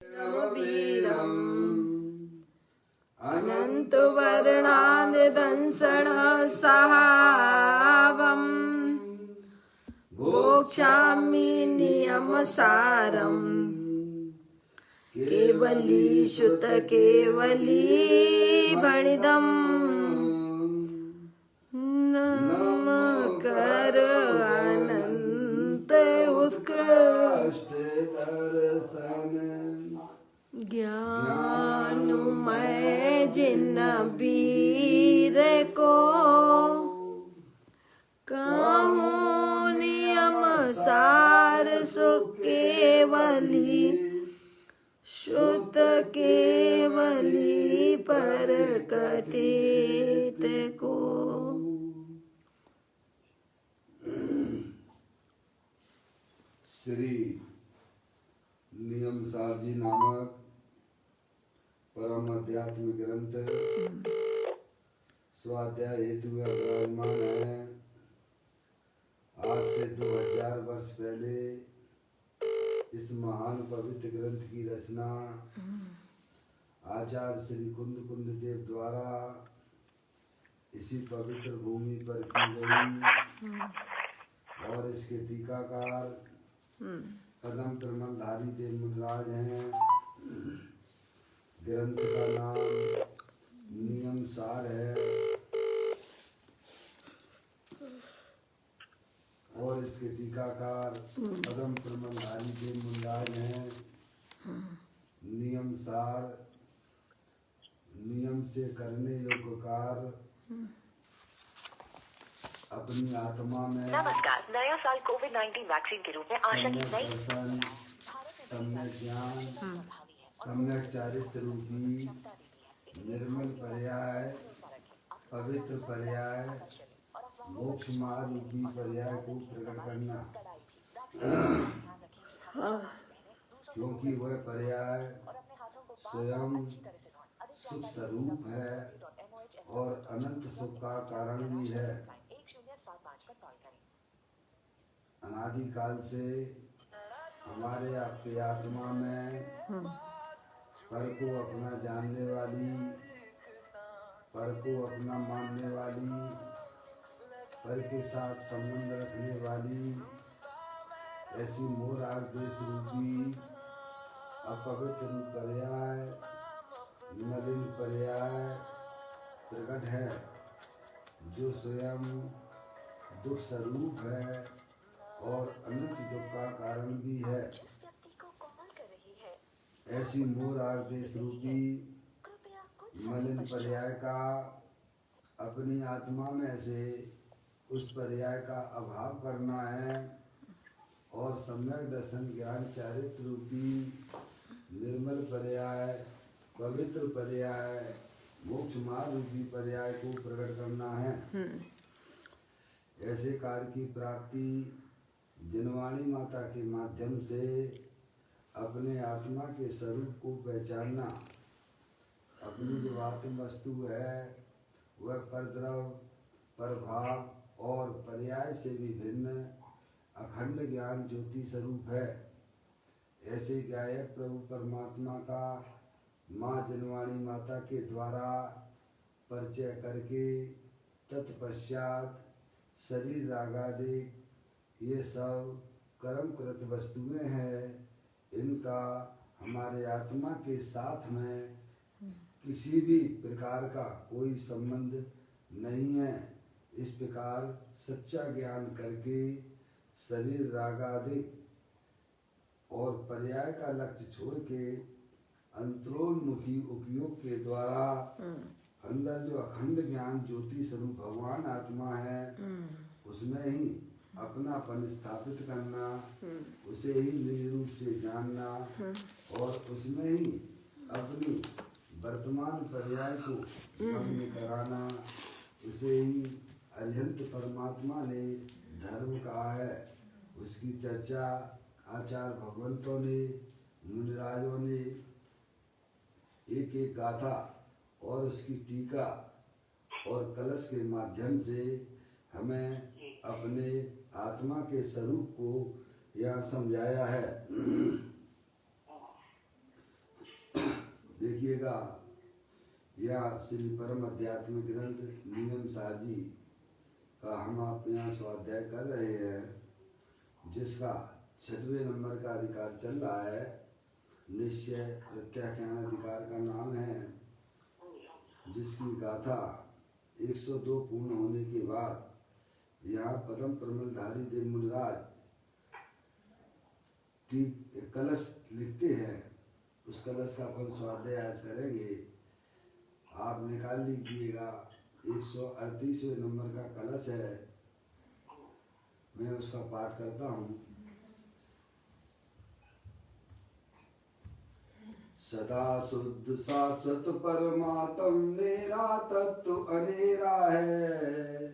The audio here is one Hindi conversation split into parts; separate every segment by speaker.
Speaker 1: वीरम् अनन्तवर्णादिदंसनसहावम् भोक्ष्यामि नियमसारम् केवली शुत केवली भणिदम् नमकर अनंत उत्कृष्ट दर्शन ज्ञानमय जिन वीर को कहूँ नियम सार सुख केवली शुद्ध केवली पर कथित को।
Speaker 2: श्री नियमसार जी नामक परम अध्यात्म ग्रंथ स्वाध्याय हेतु विराजमान है। आज से 2000 वर्ष पहले इस महान पवित्र ग्रंथ की रचना आचार्य श्री कुंद देव द्वारा इसी पवित्र भूमि पर की गई और इसके टीकाकार कदम प्रमलधारी देव मुनिराज हैं। ग्रंथ का नाम नियमसार है और इसके टीकाकार कदम प्रमलधारी देव मुनिराज हैं। नियमसार नियम से करने योग्य कार्य अपनी आत्मा में
Speaker 3: नमस्कार। नया साल कोविड-19 वैक्सीन के रूप में आशा की नई
Speaker 2: सम्यक ज्ञान सम्यक चारित्र रूपी निर्मल पर्याय पवित्र पर्याय मोक्ष मार्ग रूपी पर्याय को प्रकट करना, क्योंकि वह पर्याय स्वयं सुख स्वरूप है और अनंत सुख का कारण भी है। अनादिकाल से हमारे आपके आत्मा में पर को अपना जानने वाली, पर को अपना मानने वाली, पर के साथ संबंध रखने वाली ऐसी मोर आग देश रूपी अपवित्र पर्याय मलिन पर्याय प्रकट है, जो स्वयं दुख स्वरूप है और अनंत दुख का कारण भी है। ऐसी मोर आग देश रूपी मलिन पर्याय का अपनी आत्मा में से उस पर्याय का अभाव करना है और सम्यक दर्शन ज्ञान चारित्र रूपी निर्मल पर्याय पवित्र पर्याय मोक्ष मार्ग रूपी पर्याय को प्रकट करना है। ऐसे कार्य की प्राप्ति जिनवाणी माता के माध्यम से अपने आत्मा के स्वरूप को पहचानना, अपनी जो आत्म वस्तु है वह परद्रव प्रभाव और पर्याय से भी भिन्न अखंड ज्ञान ज्योति स्वरूप है। ऐसे गायक प्रभु परमात्मा का माँ जिनवाणी माता के द्वारा परिचय करके तत्पश्चात शरीर रागादि ये सब कर्मकृत वस्तुएं हैं, इनका हमारे आत्मा के साथ में किसी भी प्रकार का कोई संबंध नहीं है। इस प्रकार सच्चा ज्ञान करके शरीर रागादि और पर्याय का लक्ष्य छोड़ के अंतरोन्मुखी उपयोग के द्वारा अंदर जो अखंड ज्ञान ज्योति स्वरूप भगवान आत्मा है उसमें ही अपनापन स्थापित करना, उसे ही निज रूप से जानना और उसमें ही अपनी वर्तमान पर्याय को भंग कराना, उसे ही अरिहंत परमात्मा ने धर्म कहा है। उसकी चर्चा आचार्य भगवंतों ने मुनिराजों ने एक एक गाथा और उसकी टीका और कलश के माध्यम से हमें अपने आत्मा के स्वरूप को यहाँ समझाया है। देखिएगा, यह श्री परम आध्यात्मिक ग्रंथ नियम सार जी का हम आप यहाँ स्वाध्याय कर रहे हैं, जिसका 6वें नंबर का अधिकार चल रहा है। निश्चय प्रत्याख्यान अधिकार का नाम है, जिसकी गाथा 102 पूर्ण होने के बाद यहाँ परम प्रमलधारी देव मुनिराज कलश लिखते हैं। उस कलश का अपन स्वाध्याय आज करेंगे। आप निकाल लीजिएगा, 138वें नंबर का कलश है। मैं उसका पाठ करता हूँ। सदा शुद्ध शाश्वत परमात्म मेरा तत्व अनेरा है।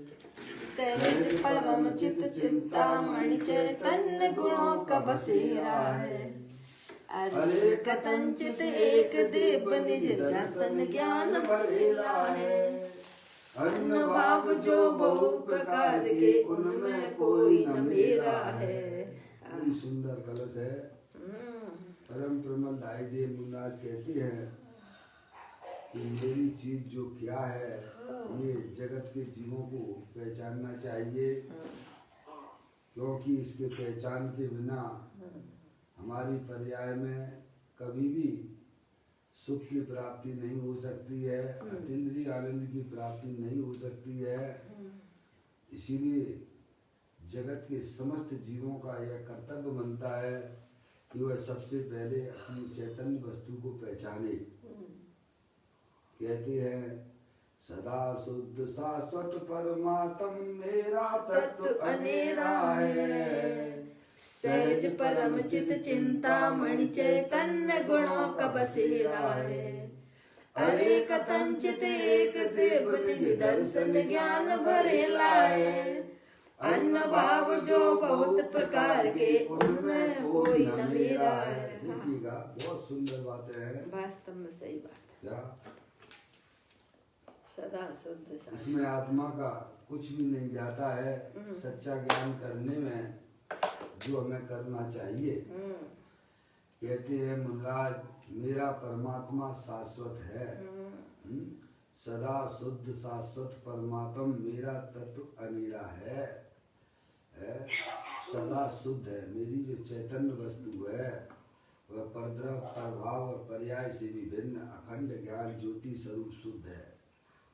Speaker 1: सहज परम चित चिंतामणि चैतन्य गुणों का बसेरा है। अरे कथंचित एक देव निज दर्शन ज्ञान भरेला है। अन्न भाव जो बहु प्रकार के उनमें कोई न मेरा है।
Speaker 2: बड़ी सुंदर कलश है। परम प्रमलधारी देव मुनिराज कहते हैं कि मेरी चीज जो क्या है, ये जगत के जीवों को पहचानना चाहिए, क्योंकि इसके पहचान के बिना हमारी पर्याय में कभी भी सुख की प्राप्ति नहीं हो सकती है, अतीन्द्रिय आनंद की प्राप्ति नहीं हो सकती है। इसीलिए जगत के समस्त जीवों का यह कर्तव्य बनता है कि वह सबसे पहले अपनी चैतन्य वस्तु को पहचाने। कहते हैं सदा शुद्ध शाश्वत परमात्म मेरा तत्व अनेरा है।
Speaker 1: सहज परम चित चिंतामणि चैतन्य गुणों का बसेरा है। अरे कथंचित एक देव निज दर्शन ज्ञान भरेला है। अन्न भाव जो बहुत प्रकार के उनमें कोई न मेरा है।
Speaker 2: देखिएगा, बहुत सुंदर बातें हैं।
Speaker 1: वास्तव में सही बात है।
Speaker 2: क्या
Speaker 1: सदा शुद्ध शाश्वत।
Speaker 2: इसमें आत्मा का कुछ भी नहीं जाता है। सच्चा ज्ञान करने में जो हमें करना चाहिए, कहते हैं मुनिराज मेरा परमात्मा शाश्वत है। सदा शुद्ध शाश्वत परमात्मा मेरा तत्व अनीरा है। सदा शुद्ध है। मेरी जो चैतन्य वस्तु है वह परद्रव प्रभाव और पर्याय से भी भिन्न अखंड ज्ञान ज्योति स्वरूप शुद्ध है।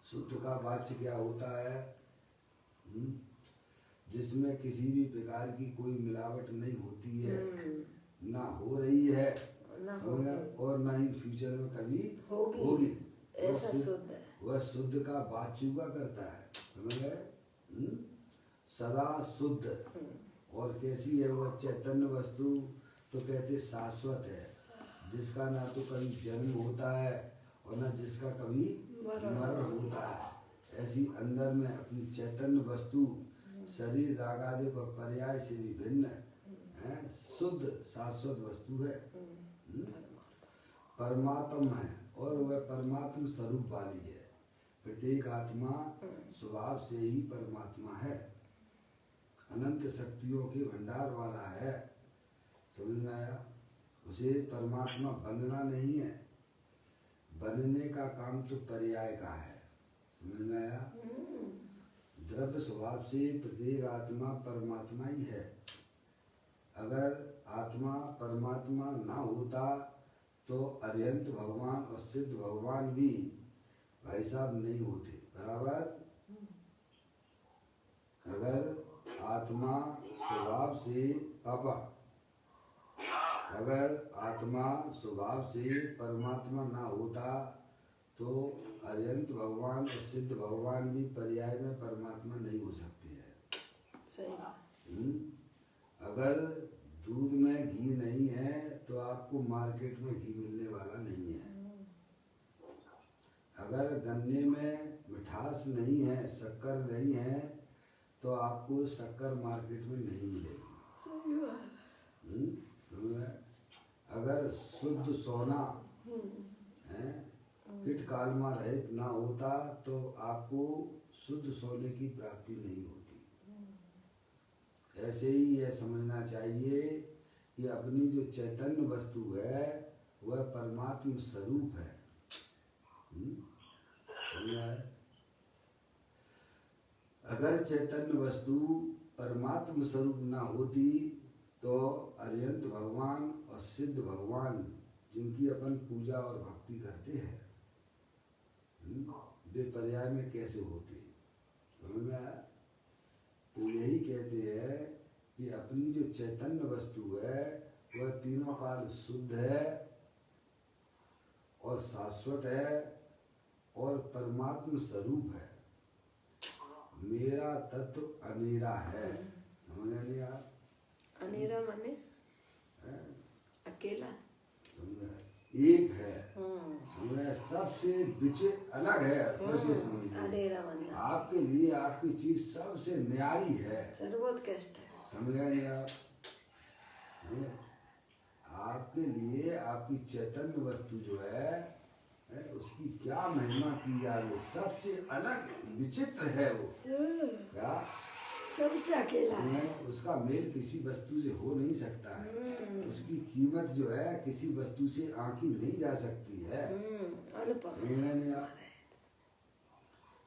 Speaker 2: शुद्ध का वाच्य क्या होता है? जिसमें किसी भी प्रकार की कोई मिलावट नहीं होती है, ना हो रही है, और ना ही फ्यूचर में कभी होगी।
Speaker 1: ऐसा शुद्ध है।
Speaker 2: वह शुद्ध का वाच्य का करता है, समझ गए? सदा शुद्ध। और कैसी है वह चैतन्य वस्तु? तो कहते शाश्वत है, जिसका ना तो कभी जन्म होता है और ना जिसका कभी मरण होता है। ऐसी अंदर में अपनी चैतन्य वस्तु शरीर रागादिक और पर्याय से भी भिन्न है, शुद्ध शाश्वत वस्तु है, परमात्मा है। और वह परमात्मा स्वरूप वाली है। प्रत्येक आत्मा स्वभाव से ही परमात्मा है, अनंत शक्तियों के भंडार वाला है। समझ में आया? उसे परमात्मा बनना नहीं है, बनने का काम तो पर्याय का है। समझ में आया? द्रव्य स्वभाव से प्रत्येक आत्मा परमात्मा ही है। अगर आत्मा परमात्मा ना होता तो अरिहंत भगवान और सिद्ध भगवान भी भाई साहब नहीं होते, बराबर। अगर आत्मा स्वभाव से अगर आत्मा स्वभाव से परमात्मा ना होता तो अरिहंत भगवान और सिद्ध भगवान भी पर्याय में परमात्मा नहीं हो सकते हैं।
Speaker 1: सही।
Speaker 2: अगर दूध में घी नहीं है तो आपको मार्केट में घी मिलने वाला नहीं है। अगर गन्ने में मिठास नहीं है, शक्कर नहीं है, तो आपको शक्कर मार्केट में नहीं मिलेगी।
Speaker 1: सही बात।
Speaker 2: अगर शुद्ध सोना है किट कालमा रहित ना होता तो आपको शुद्ध सोने की प्राप्ति नहीं होती। ऐसे ही यह समझना चाहिए कि अपनी जो चैतन्य वस्तु है वह परमात्म स्वरूप है, समझा है? अगर चैतन्य वस्तु परमात्म स्वरूप ना होती तो अरिहंत भगवान और सिद्ध भगवान जिनकी अपन पूजा और भक्ति करते हैं वे पर्याय में कैसे होते? समझ में आया? तो यही कहते हैं कि अपनी जो चैतन्य वस्तु है वह तीनों काल शुद्ध है और शाश्वत है और परमात्म स्वरूप है। मेरा तत्व अनेरा है। समझ नहीं आया?
Speaker 1: अनेरा माने अकेला,
Speaker 2: समझा? एक है, समझा? सबसे विचित्र अलग है। वैसे समझिए
Speaker 1: अनेरा माने
Speaker 2: आपके लिए आपकी चीज सबसे न्यारी है।
Speaker 1: सर्वोत्कृष्ट है।
Speaker 2: समझा नहीं आप? आपके लिए आपकी चैतन्य वस्तु जो है उसकी क्या महिमा की जा रही है, सबसे अलग विचित्र है वो। क्या?
Speaker 1: सबसे अकेला है।
Speaker 2: उसका मेल किसी वस्तु से हो नहीं सकता है। उसकी कीमत जो है किसी वस्तु से आंकी नहीं जा सकती है। समझा नहीं आप?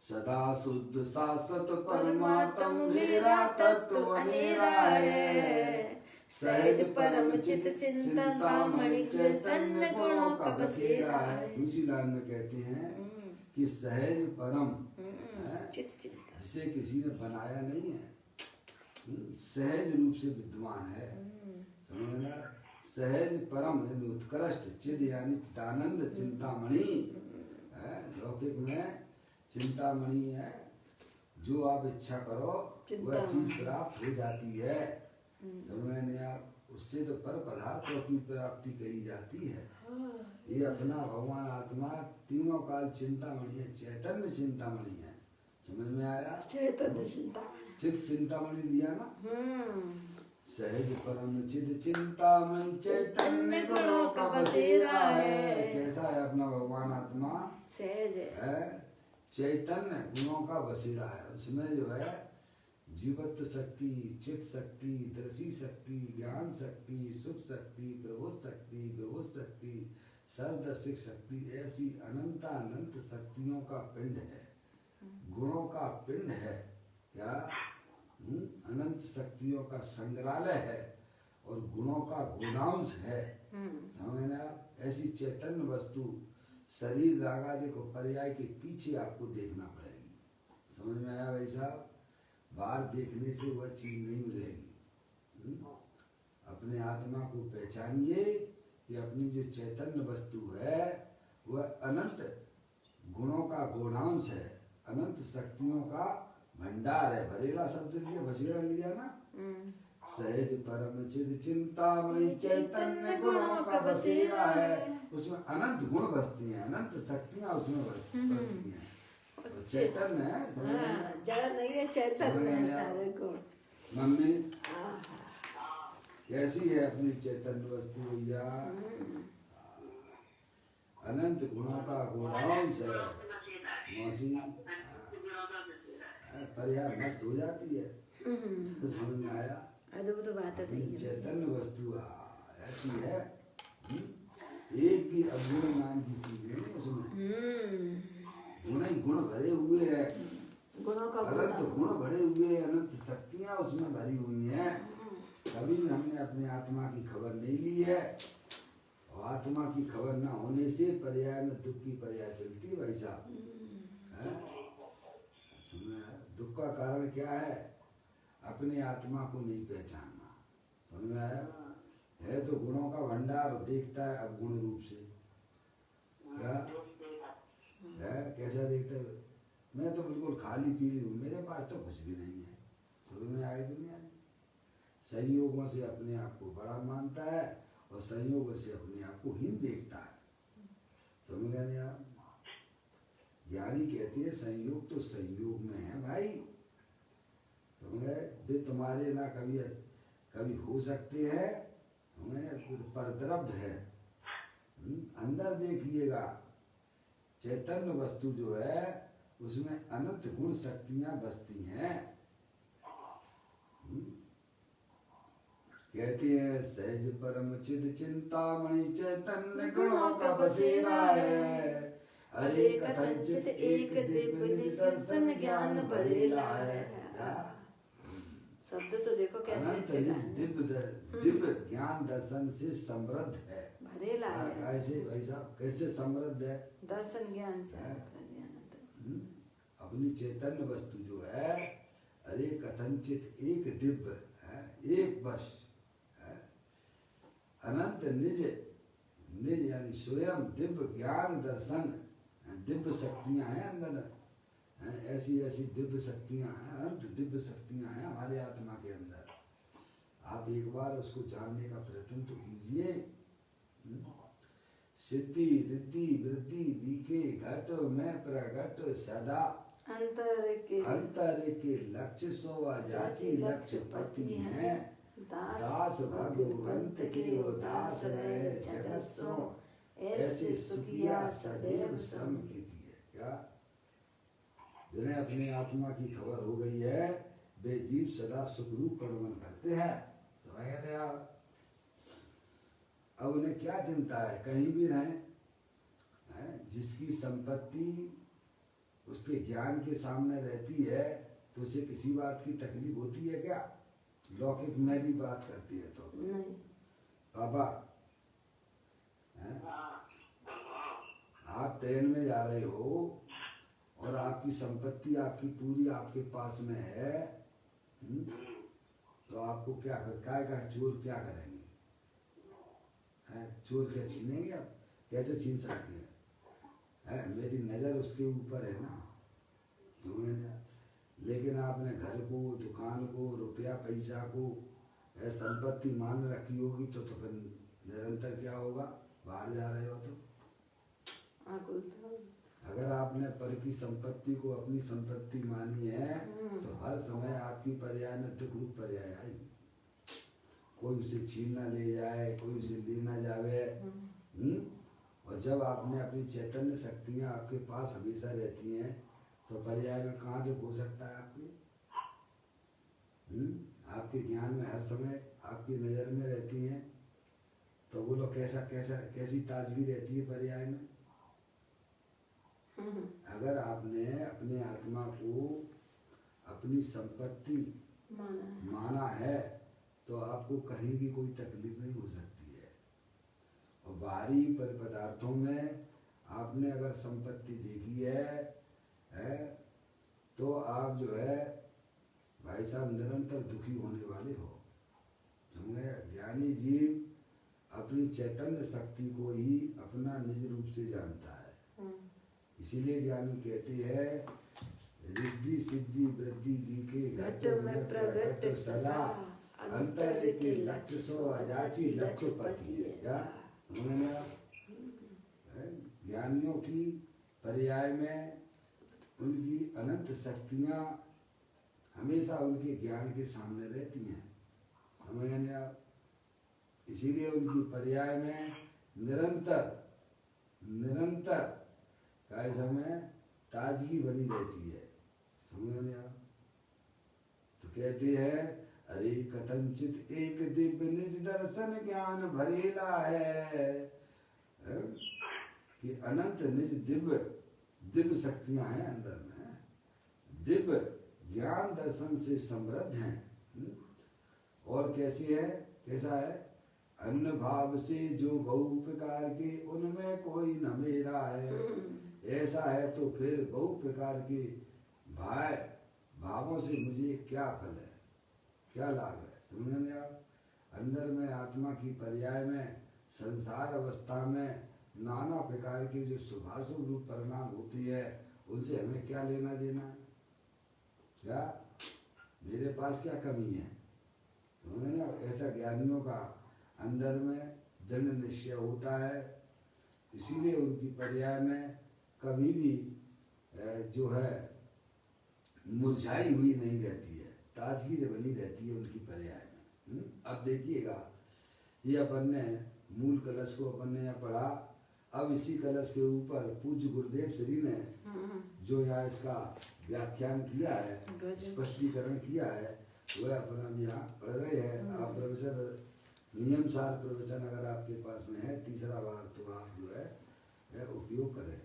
Speaker 2: सदा शुद्ध शाश्वत परमात्म मेरा तत्व अनेरा है।
Speaker 1: सहज परम चित चिंतामणि चैतन्य गुणों का बसेरा है।
Speaker 2: दूसरी लाइन में कहते हैं कि सहज परम
Speaker 1: चित चिंता
Speaker 2: जिसे किसी ने बनाया नहीं है, सहज रूप से विद्वान है। समझना? सहज परम यानी उत्कृष्ट, चिद यानी चिदानंद, चिंतामणि है। लौकिक में चिंतामणि है, जो आप इच्छा करो वह चीज प्राप्त हो जाती है। समझ नहीं आप? उससे तो पर पदार्थों की प्राप्ति कही जाती है। ये अपना भगवान आत्मा तीनों काल चिंतामणि है, चैतन्य चिंतामणि है। समझ में आया?
Speaker 1: चैतन्य चिंतामणि,
Speaker 2: चित चिंतामणि दिया ना। सहज परम चिद चिंतामणि चैतन्य गुणों का बसेरा है। कैसा है अपना भगवान आत्मा?
Speaker 1: सहज
Speaker 2: है, चैतन्य गुणों का बसेरा है। उसमें जो है जीवत्व शक्ति, चित्त शक्ति, दृष्टि शक्ति, ज्ञान शक्ति, सुख शक्ति, प्रबोध शक्ति, विभुत शक्ति, सर्वदर्शिक शक्ति, ऐसी अनंत शक्तियों का पिंड है, गुणों का पिंड है। क्या? अनंत शक्तियों का संग्रहालय है और गुणों का गोदांश है। समझना? ऐसी चैतन्य वस्तु शरीर रागा देखो पर्याय के पीछे आपको देखना पड़ेगी। समझ में आया भाई साहब? बाहर देखने से वह चीज नहीं मिलेगी। अपने आत्मा को पहचानिए कि अपनी जो चैतन्य वस्तु है वह अनंत गुणों का गोदांश है, अनंत शक्तियों का भंडार है। भरेला शब्द लिया, बसेरा लिया ना। सहज परम चिद चिंतामणि चैतन्य गुणों का बसेरा है। उसमें अनंत गुण बसती हैं, अनंत शक्तियां उसमें बसती हैं। तो चैतन्य है,
Speaker 1: जड़ नहीं है, चैतन्य है सारे गुण।
Speaker 2: मम्मी कैसी है अपनी चैतन्य वस्तु भैया? अनंत गुणों का गोदांश है। मौसी पर्याय मस्त हो जाती है। समझ में आया?
Speaker 1: अद्भुत बात है।
Speaker 2: चैतन्य वस्तु ऐसी है, एक भी अवगुण नाम की चीज नहीं उसमें। गुण ही गुण भरे हुए हैं,
Speaker 1: गुणों का
Speaker 2: अनंत गुण भरे हुए, अनंत शक्तियां उसमें भरी हुई हैं। कभी भी हमने अपने आत्मा की खबर नहीं ली है और आत्मा की खबर ना होने से पर्याय में दुख की पर्याय चलती है भाई साहब। दुख का कारण क्या है? अपने आत्मा को नहीं पहचानना। समझ में आया? है तो गुणों का भंडार, देखता है अब गुण रूप से। क्या है? कैसा देखता है? मैं तो बिल्कुल खाली पीली हूँ, मेरे पास तो कुछ भी नहीं है। समझ में आई दुनिया में? संयोगों से अपने आप को बड़ा मानता है और संयोगों से अपने आप को हीन देखता है। समझ गए नहीं आप? ज्ञानी कहते हैं संयोग तो संयोग में है भाई। समझ गए? वे तुम्हारे ना कभी कभी हो सकते हैं, परद्रव्य है। अंदर देखिएगा, चैतन्य वस्तु जो है उसमें अनंत गुण शक्तियां बसती हैं। कहते हैं सहज परम चिद चिंतामणि चैतन्य गुणों का बसेरा है।
Speaker 1: अरे कथंचित एक दिव्य निज दर्शन ज्ञान भरेला है। शब्द तो देखो कैसे
Speaker 2: अनंत
Speaker 1: अच्छे
Speaker 2: निज
Speaker 1: गाए।
Speaker 2: दिव्य ज्ञान दर्शन से समृद्ध है।
Speaker 1: भरेला है।
Speaker 2: कैसे भाई साहब, कैसे समृद्ध है?
Speaker 1: दर्शन ज्ञान से
Speaker 2: अपनी चैतन्य वस्तु जो है, अरे कथंचित एक दिव्य है, एक बस है, अनंत निज निज यानी स्वयं दिव्य ज्ञान दर्शन, दिव्य शक्तियां हैं अंदर, ऐसी ऐसी दिव्य शक्तियां हैं, अनंत दिव्य शक्तियां हैं हमारे आत्मा के अंदर। आप एक बार उसको जानने का प्रयत्न तो कीजिए। सिद्धि रिद्धि वृद्धि दिखे घट में प्रगट सदा, अंतर के लक्ष्य सो अजाची लक्ष्य पति हैं, दास भगवंत के वो दास रहे जगत सो, ऐसे सुखिया सदैव सम की दिए। क्या जिन्हें अपनी आत्मा की खबर हो गई है, वे जीव सदा सुखरूप कर्मन करते हैं। तो मैं कहते हैं अब उन्हें क्या चिंता है, कहीं भी रहें, जिसकी संपत्ति उसके ज्ञान के सामने रहती है तो उसे किसी बात की तकलीफ होती है क्या? लौकिक में भी बात करती है तो
Speaker 1: नहीं।
Speaker 2: पापा आप ट्रेन में जा रहे हो और आपकी संपत्ति आपकी पूरी आपके पास में है, तो आपको क्या कर चोर क्या करेंगे? चोर क्या छीनेंगे? आप कैसे छीन सकते हैं? मेरी नज़र उसके ऊपर है ना, लेकिन आपने घर को, दुकान को, रुपया पैसा को, संपत्ति मान रखी होगी तो फिर निरंतर क्या होगा? बाहर जा रहे हो तो अगर आपने पर की संपत्ति को अपनी संपत्ति मानी है तो हर समय आपकी पर्याय में दुख रूप पर्याय आएगी। कोई उसे छीन ना ले जाए, कोई उसे ले ना जावे। और जब आपने अपनी चैतन्य शक्तियाँ आपके पास हमेशा रहती हैं तो पर्याय में कहाँ दुख हो सकता है आपके? आपके ज्ञान में हर समय आपकी नज़र में रहती हैं तो बोलो कैसी ताजगी रहती है पर्याय में? अगर आपने अपने आत्मा को अपनी संपत्ति माना है तो आपको कहीं भी कोई तकलीफ नहीं हो सकती है। और बाहरी पदार्थों में आपने अगर संपत्ति देखी है तो आप जो है भाई साहब निरंतर दुखी होने वाले हो। ज्ञानी जीव अपनी चैतन्य शक्ति को ही अपना निज रूप से जानता है। इसीलिए ज्ञानी कहते हैं रिद्धि सिद्धि वृद्धि दिखे घट में प्रगट सदा, अंतर के लक्ष्य सो अजाची लक्ष्य पति है। क्या ज्ञानियों की पर्याय में उनकी अनंत शक्तियाँ हमेशा उनके ज्ञान के सामने रहती हैं। समझ आप? इसीलिए उनकी पर्याय में निरंतर काय समय ताजगी बनी रहती है। समझ आप? तो कहते हैं अरे कथंचित एक दिव्य निज दर्शन ज्ञान भरेला है, कि अनंत निज दिव्य शक्तियां हैं अंदर में, दिव्य ज्ञान दर्शन से समृद्ध हैं। और कैसी है, कैसा है? अन्न भाव से जो बहु प्रकार के उनमें कोई न मेरा है, ऐसा है तो फिर बहु प्रकार के भावों से मुझे क्या फल है, क्या लाभ है? समझेंगे आप? अंदर में आत्मा की पर्याय में संसार अवस्था में नाना प्रकार के जो शुभाशुभ रूप परिणाम होती है उनसे हमें क्या लेना देना है? क्या मेरे पास क्या कमी है? समझे ना? ऐसा ज्ञानियों का अंदर में दृढ़ निश्चय होता है। इसीलिए उनकी पर्याय में कभी भी जो है मुरझाई हुई नहीं रहती है, ताजगी बनी रहती है उनकी पर्याय में। अब देखिएगा, ये अपन ने मूल कलश को अपन ने यहाँ पढ़ा। अब इसी कलश के ऊपर पूज्य गुरुदेव श्री ने जो यहाँ इसका व्याख्यान किया है, स्पष्टीकरण किया है, वह अपन अब यहाँ पढ़ रहे हैं। आप प्रवचन नियम सार प्रवचन अगर आपके पास में है तीसरा भाग तो आप जो है उपयोग करें।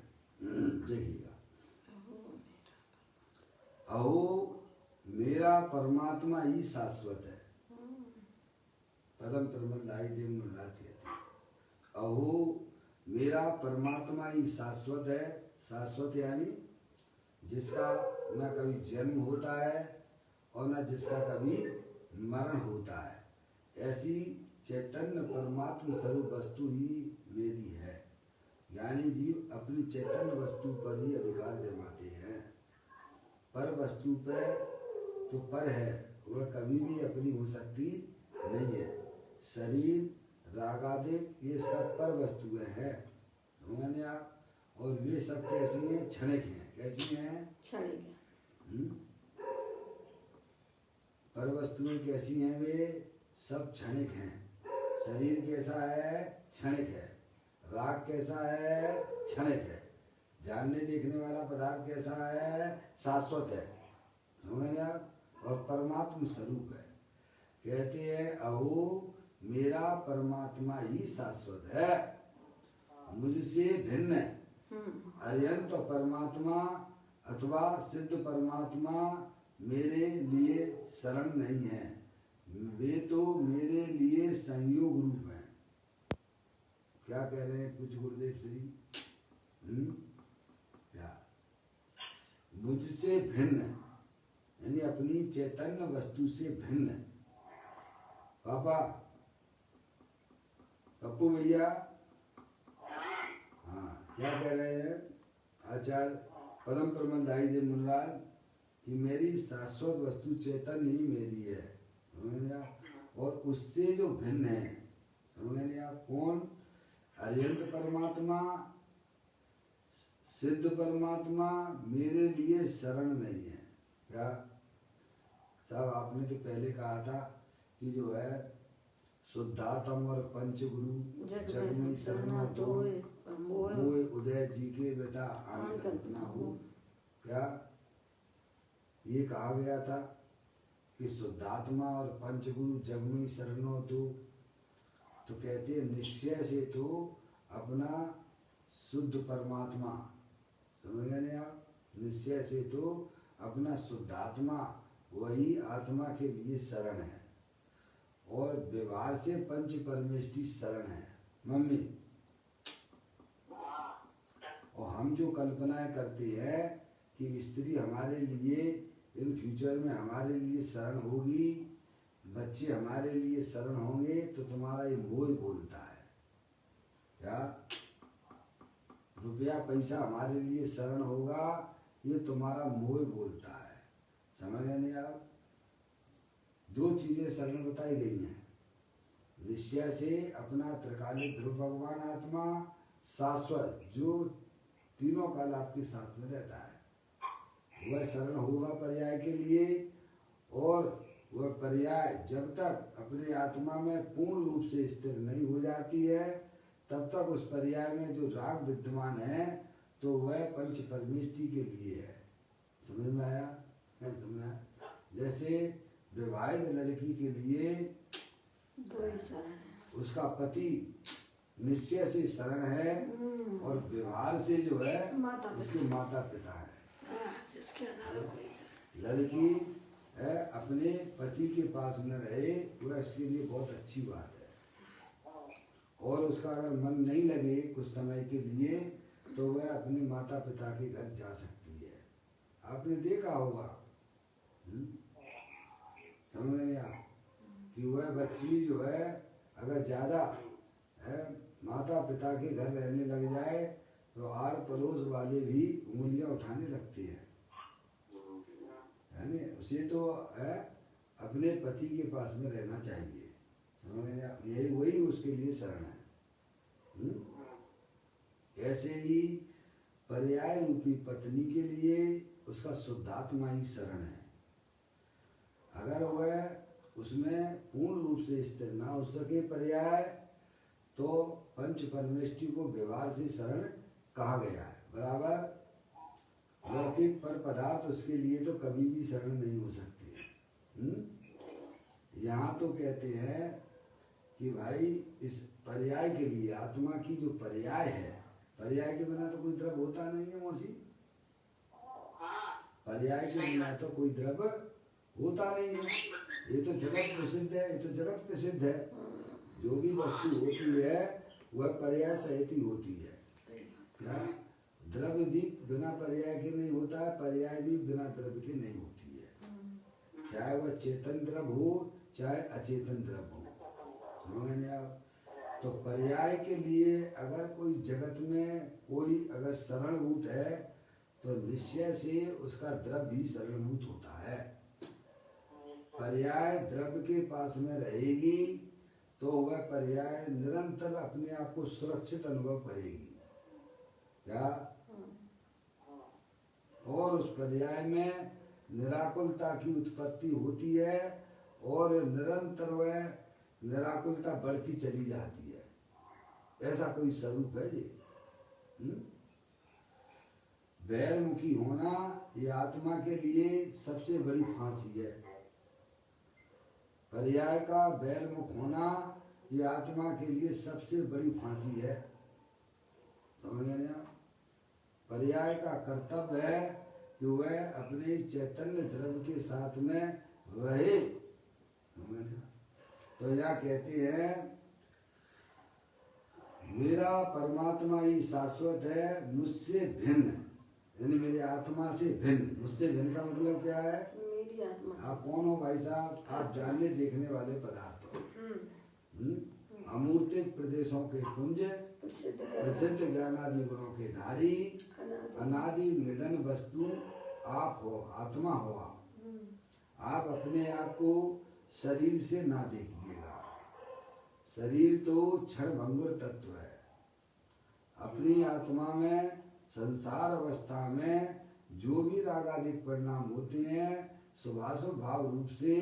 Speaker 2: परमात्मा ही शाश्वत है। पदम प्रमदाई देव महाराज कहते हैं, अहो मेरा परमात्मा ही शाश्वत है। शाश्वत यानी जिसका न कभी जन्म होता है और न जिसका कभी मरण होता है, ऐसी चैतन्य परमात्मा स्वरूप वस्तु ही मेरी है। ज्ञानी जीव अपनी चैतन्य वस्तु पर ही अधिकार जमाते हैं। पर वस्तु पर तो पर है, वह कभी भी अपनी हो सकती नहीं है। शरीर, रागादिक ये सब पर वस्तुएं हैं, समझे आप। और वे सब कैसी हैं? क्षणिक हैं। कैसी हैं?
Speaker 1: क्षणिक है।
Speaker 2: पर वस्तुएं कैसी हैं? वे सब क्षणिक हैं। शरीर कैसा है? क्षणिक है। राग कैसा है? क्षणिक है। जानने देखने वाला पदार्थ कैसा है? शाश्वत है, समझे आप। और परमात्मा स्वरूप है। कहते हैं अहो मेरा परमात्मा ही शाश्वत है, मुझसे भिन्न अत्यंत परमात्मा अथवा सिद्ध परमात्मा मेरे लिए शरण नहीं है। वे तो मेरे लिए संयोग रूप हैं। क्या कह रहे हैं कुछ गुरुदेव श्री? क्या? मुझसे भिन्न यानी अपनी चैतन्य वस्तु से भिन्न। पापा, पप्पू भैया, हाँ क्या कह रहे हैं आचार्य पदम प्रमदाई देव मुनलाल कि मेरी शाश्वत वस्तु चैतन्य ही मेरी है, समझे आप। और उससे जो भिन्न है, समझे आप। कौन? अरिहंत परमात्मा, सिद्ध परमात्मा मेरे लिए शरण नहीं है। क्या साहब आपने तो पहले कहा था कि जो है शुद्धात्म और पंचगुरु जग में शरणा तो मोए उदय जी के बेटा आन कल्पना हो। क्या ये कहा गया था कि शुद्धात्मा और पंचगुरु जग में शरणो तो कहते हैं निश्चय से तो अपना शुद्ध परमात्मा, समझ गए आप। निश्चय से तो अपना शुद्धात्मा वही आत्मा के लिए शरण है। और व्यवहार से पंच परमेष्टि शरण है मम्मी। और हम जो कल्पनाएं करते हैं कि स्त्री हमारे लिए इन फ्यूचर में हमारे लिए शरण होगी, बच्चे हमारे लिए शरण होंगे, तो तुम्हारा ये मोह बोलता है। क्या रुपया पैसा हमारे लिए शरण होगा, ये तुम्हारा मोह बोलता है, समझ नहीं आप। दो चीजें शरण बताई गई हैं। निश्चय से अपना त्रिकालिक ध्रुव भगवान आत्मा शाश्वत जो तीनों काल आपके साथ में रहता है, वह शरण होगा पर्याय के लिए। और वह पर्याय जब तक अपने आत्मा में पूर्ण रूप से स्थिर नहीं हो जाती है, तब तक उस पर्याय में जो राग विद्यमान है तो वह पंच परमेष्टि के लिए है। समझ में आया? नहीं समझ आया? जैसे विवाहित लड़की के लिए उसका पति निश्चय से शरण है और व्यवहार से जो है उसके माता पिता है। लड़की है अपने पति के पास न रहे, वह उसके लिए बहुत अच्छी बात है। और उसका अगर मन नहीं लगे कुछ समय के लिए, तो वह अपने माता पिता के घर जा सकती है। आपने देखा होगा, समझ रहे आप, कि वह बच्ची जो है अगर ज़्यादा है माता पिता के घर रहने लग जाए तो आर पड़ोस वाले भी उंगलियां उठाने लगते हैं, है ना। उसे तो है अपने पति के पास में रहना चाहिए, समझ रहे आप। यही वही उसके लिए शरण है। ऐसे ही पर्याय रूपी पत्नी के लिए उसका शुद्धात्मा ही शरण है। अगर वह उसमें पूर्ण रूप से स्थिर ना हो सके पर्याय, तो पंच परमेष्टि को व्यवहार से शरण कहा गया है। बराबर लौकिक पर पदार्थ उसके लिए तो कभी भी शरण नहीं हो सकती। यहाँ तो कहते हैं कि भाई इस पर्याय के लिए आत्मा की जो पर्याय है, पर्याय के बिना तो कोई द्रव होता नहीं है मौसी। पर्याय के बिना तो कोई द्रव होता नहीं है। ये तो जगत प्रसिद्ध है, ये तो जगत प्रसिद्ध है। जो भी वस्तु होती है वह पर्याय सहित ही होती है। क्या द्रव्य भी बिना पर्याय के नहीं होता है, पर्याय भी बिना द्रव्य के नहीं होती है। चाहे वह चेतन द्रव्य हो चाहे अचेतन द्रव्य हो, समझ नहीं आप। तो पर्याय के लिए अगर कोई जगत में कोई अगर शरणभूत है तो निश्चय से उसका द्रव्य भी शरणभूत होता है। पर्याय द्रव्य के पास में रहेगी तो वह पर्याय निरंतर अपने आप को सुरक्षित अनुभव करेगी। क्या और उस पर्याय में निराकुलता की उत्पत्ति होती है और निरंतर वह निराकुलता बढ़ती चली जाती है। ऐसा कोई स्वरूप है ये। बैरमुखी होना ये आत्मा के लिए सबसे बड़ी फांसी है। पर्याय का बैरमुख होना ये आत्मा के लिए सबसे बड़ी फांसी है। समझ गए आप। पर्याय का कर्तव्य है कि वह अपने चैतन्य द्रव्य के साथ में रहे। तो यह कहते हैं मेरा परमात्मा ही शाश्वत है, मुझसे भिन्न, यानी मेरी आत्मा से भिन्न। मुझसे भिन्न का मतलब क्या है?
Speaker 1: मेरी आत्मा से।
Speaker 2: आप कौन हो भाई साहब? आप जानने देखने वाले पदार्थ हो। अमूर्तिक प्रदेशों के पुंज, प्रसिद्ध ज्ञानादि गुणों के धारी, अनादि निधन वस्तु आप हो, आत्मा हो आप अपने आप को शरीर से ना देखिएगा। शरीर तो क्षण भंगुर तत्व है। अपनी आत्मा में संसार अवस्था में जो भी रागादिक परिणाम होते हैं शुभाशुभ भाव रूप से,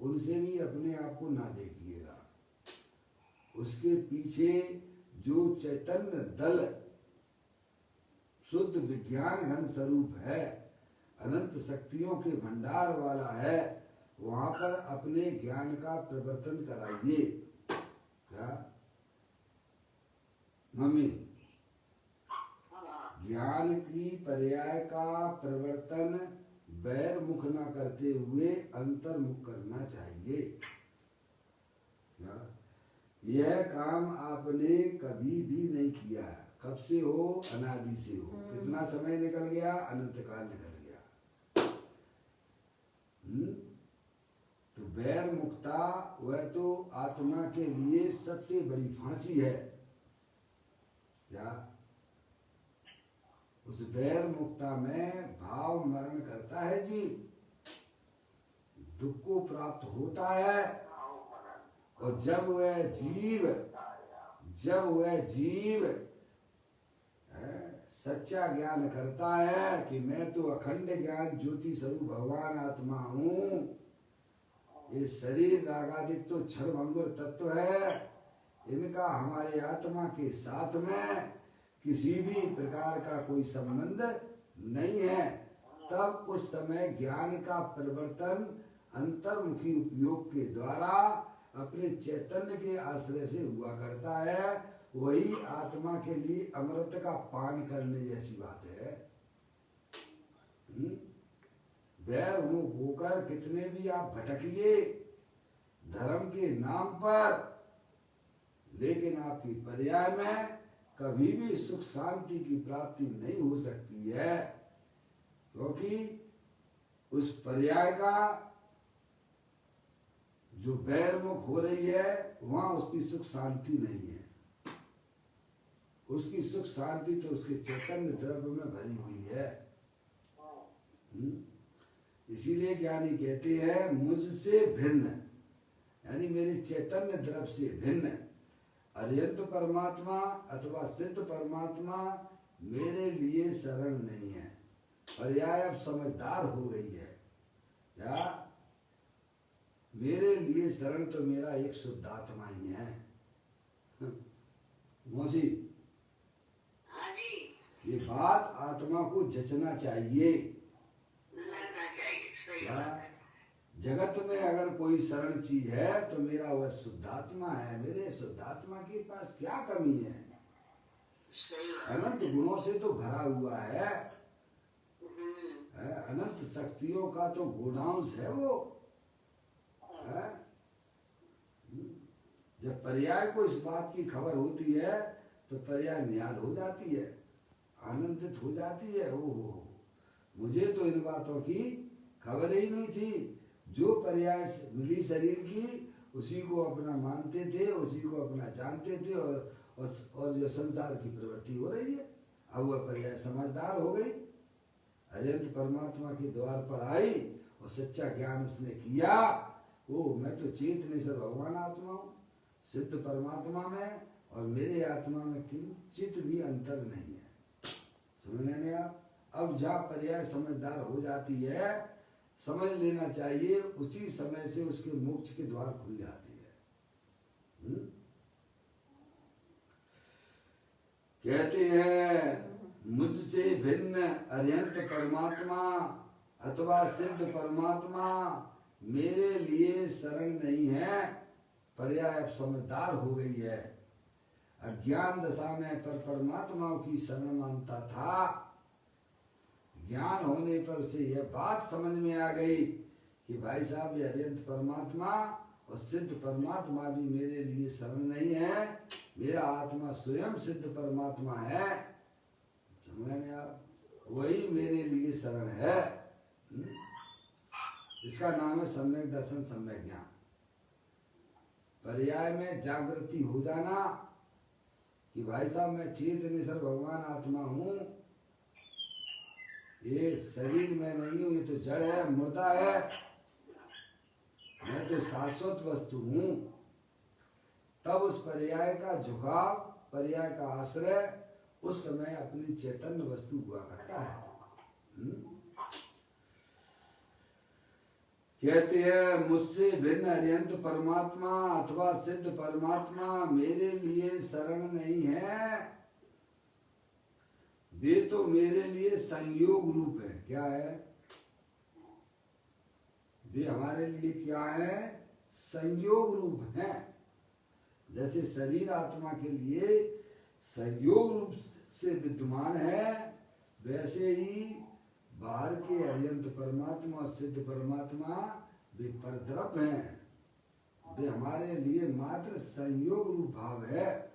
Speaker 2: उनसे भी अपने आप को ना देखिएगा। उसके पीछे जो चैतन्य दल शुद्ध विज्ञान घन स्वरूप है, अनंत शक्तियों के भंडार वाला है, वहां पर अपने ज्ञान का प्रवर्तन कराइए। क्या मम्मी? ज्ञान की पर्याय का प्रवर्तन बैरमुख न करते हुए अंतर्मुख करना चाहिए। यह काम आपने कभी भी नहीं किया है। कब से हो? अनादि से हो। कितना समय निकल गया? अनंत काल निकल गया। तो बैर मुक्ता वह तो आत्मा के लिए सबसे बड़ी फांसी है। क्या उस बैर मुक्ता में भाव मरण करता है जीव, दुख को प्राप्त होता है। और जब वह जीव सच्चा ज्ञान करता है कि मैं तो अखंड ज्ञान ज्योति स्वरूप भगवान आत्मा हूँ, ये शरीर रागादिक तो क्षण भंगुर तत्व है, इनका हमारे आत्मा के साथ में किसी भी प्रकार का कोई संबंध नहीं है, तब उस समय ज्ञान का परिवर्तन अंतर्मुखी उपयोग के द्वारा अपने चैतन्य के आश्रय से हुआ करता है। वही आत्मा के लिए अमृत का पान करने जैसी बात है। बैरमुख होकर कितने भी आप भटकिए धर्म के नाम पर, लेकिन आपकी पर्याय में कभी भी सुख शांति की प्राप्ति नहीं हो सकती है, क्योंकि उस पर्याय का जो बैरमुख हो रही है वहां उसकी सुख शांति नहीं है। उसकी सुख शांति तो उसके चैतन्य द्रव्य में भरी हुई है। इसीलिए ज्ञानी कहते हैं मुझसे भिन्न, यानी मेरे चैतन्य द्रव्य से भिन्न अर्यंत परमात्मा अथवा सिद्ध परमात्मा मेरे लिए शरण नहीं है। पर्याय अब समझदार हो गई है। क्या मेरे लिए शरण तो मेरा एक शुद्ध आत्मा ही है। मौसी, ये बात आत्मा को जचना चाहिए। क्या जगत में अगर कोई शरण चीज है तो मेरा वह शुद्धात्मा है। मेरे शुद्धात्मा के पास क्या कमी है? अनंत गुणों से तो भरा हुआ है, अनंत शक्तियों का तो गोडाउंस है वो। है? जब पर्याय को इस बात की खबर होती है तो पर्याय निहाल हो जाती है, आनंदित हो जाती है। ओहो, मुझे तो इन बातों की खबर ही नहीं थी। जो पर्याय मिली शरीर की उसी को अपना मानते थे, उसी को अपना जानते थे, और जो संसार की प्रवृत्ति हो रही है, अब वह पर्याय समझदार हो गई, अरिहंत परमात्मा के द्वार पर आई और सच्चा ज्ञान उसने किया। ओ, मैं तो चेतनेश्वर भगवान आत्मा हूँ, सिद्ध परमात्मा में और मेरे आत्मा में किंचित भी अंतर नहीं है। समझ लेने आप। अब जहाँ पर्याय समझदार हो जाती है, समझ लेना चाहिए, उसी समय से उसके मोक्ष के द्वार खुल जाते हैं। कहते हैं मुझसे भिन्न अरिहंत परमात्मा अथवा सिद्ध परमात्मा मेरे लिए शरण नहीं है। पर्याय अब समझदार हो गई है। अज्ञान दशा में पर परमात्माओं की शरण मानता था, ज्ञान होने पर उसे यह बात समझ में आ गई कि भाई साहब, ये अरिहंत परमात्मा और सिद्ध परमात्मा भी मेरे लिए शरण नहीं है, मेरा आत्मा स्वयं सिद्ध परमात्मा है। समझे आप, वही मेरे लिए शरण है। इसका नाम है सम्यक दर्शन, सम्यक ज्ञान। पर्याय में जागृति हो जाना कि भाई साहब, मैं चेतनेश्वर भगवान आत्मा हूँ, ये शरीर में नहीं हूँ, ये तो जड़ है, मुर्दा है, मैं तो शाश्वत वस्तु हूँ। तब उस पर्याय का झुकाव, पर्याय का आश्रय उस समय अपनी चैतन्य वस्तु हुआ करता है। कहते हैं मुझसे भिन्न अरिहंत परमात्मा अथवा सिद्ध परमात्मा मेरे लिए शरण नहीं है, वे तो मेरे लिए संयोग रूप है। क्या है? वे हमारे लिए क्या है? संयोग रूप है। जैसे शरीर आत्मा के लिए संयोग रूप से विद्यमान है, वैसे ही बाहर के अरिहंत परमात्मा और सिद्ध परमात्मा वे परद्रव्य हैं, वे हमारे लिए मात्र संयोग रूप भाव है,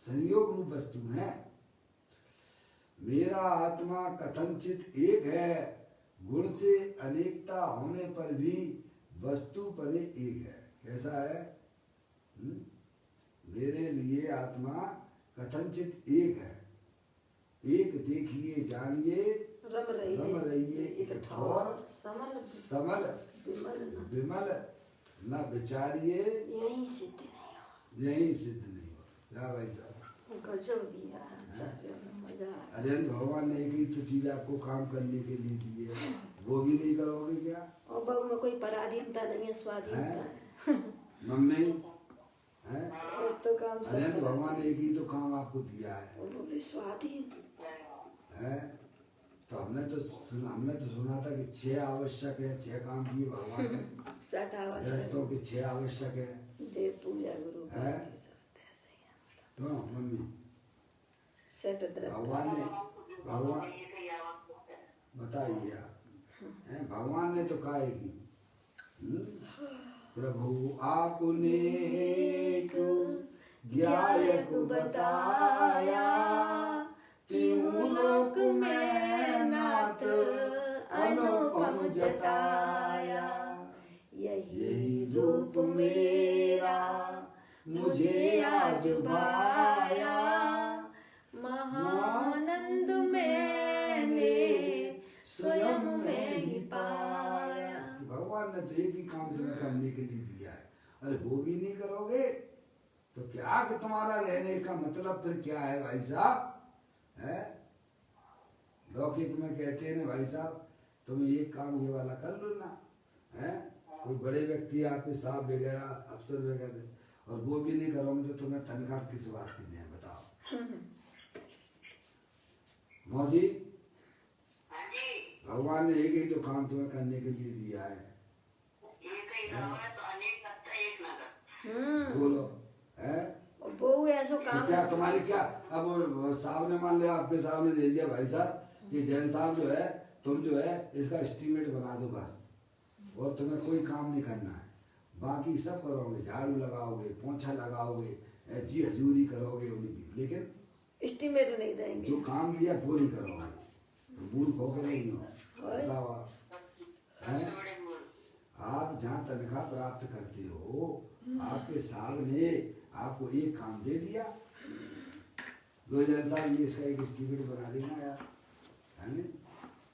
Speaker 2: संयोग रूप वस्तु है। मेरा आत्मा कथनचित एक है, गुण से अनेकता होने पर भी वस्तु परे एक है। कैसा है? मेरे लिए आत्मा कथनचित एक है, एक देखिए जानिए रम रहिए एक ठौर, समल विमल न विचारिए
Speaker 1: यही सिद्ध नहीं हो,
Speaker 2: यही सिद्ध नहीं हो। क्या भाई साहब,
Speaker 1: गजब दिया। मजा आया।
Speaker 2: अरिहंत भगवान ने एक ही तो चीज आपको काम करने के लिए दी है, वो भी नहीं करोगे क्या?
Speaker 1: और बहु में कोई पराधीनता नहीं है, स्वाधीनता है।
Speaker 2: मम्मी है,
Speaker 1: तो काम सब
Speaker 2: अरिहंत भगवान ने एक ही तो काम आपको दिया है,
Speaker 1: वो भी स्वाधीन
Speaker 2: है? तो हमने तो सुना था कि 6 आवश्यक है, 6 काम किए भगवान ने।
Speaker 1: 60 आवश्यक
Speaker 2: गृहस्थों के 6 आवश्यक है,
Speaker 1: देव पूजा गुरु
Speaker 2: है?
Speaker 1: ऐसे ही है।
Speaker 2: तो मम्मी
Speaker 1: सेट द्रव्य
Speaker 2: भगवान बताइए आप, हैं? भगवान ने तो कहा है कि प्रभु आपने ज्ञायक बताया, तीनों लोक में नाथ अनुपम जताया, यही रूप मेरा मुझे आज भाया,
Speaker 1: महानंद मैंने स्वयं में ही पाया।
Speaker 2: भगवान ने तो एक ही काम तुम्हें करने के लिए दिया है, अरे वो भी नहीं करोगे तो क्या कि तुम्हारा रहने का मतलब फिर क्या है भाई साहब? है लौकिक में कहते हैं ना भाई साहब, तुम एक काम ये वाला कर लो ना, है? कोई बड़े व्यक्ति आपके साहब वगैरह अफसर वगैरह, और वो भी नहीं करोगे तो तुम्हें तनख्वाह किस बात की दें? बताओ मौसी, भगवान ने एक ही तो काम तुम्हें करने के लिए दिया है, बोलो, है?
Speaker 1: वो ऐसा
Speaker 2: तो
Speaker 1: काम
Speaker 2: क्या तुम्हारी क्या, अब साहब ने मान लिया, आपके साहब ने दे दिया भाई साहब कि जैन साहब जो है, तुम जो है इसका एस्टीमेट बना दो बस, और तुम्हें कोई काम नहीं करना है, बाकी सब करोगे, झाड़ू लगाओगे, पोंछा लगाओगे, जी हजूरी करोगे उनकी, लेकिन
Speaker 1: एस्टीमेट नहीं देंगे।
Speaker 2: जो काम दिया वो नहीं करोगे, तो मूर्ख होकर नहीं हो। बताओ आप, हैं? आप जहाँ तनख्वाह प्राप्त करते हो, आपके साहब ने आपको एक काम दे दिया, रोजाना साहब ये इसका एक एस्टीमेट बना देना यार, है ना?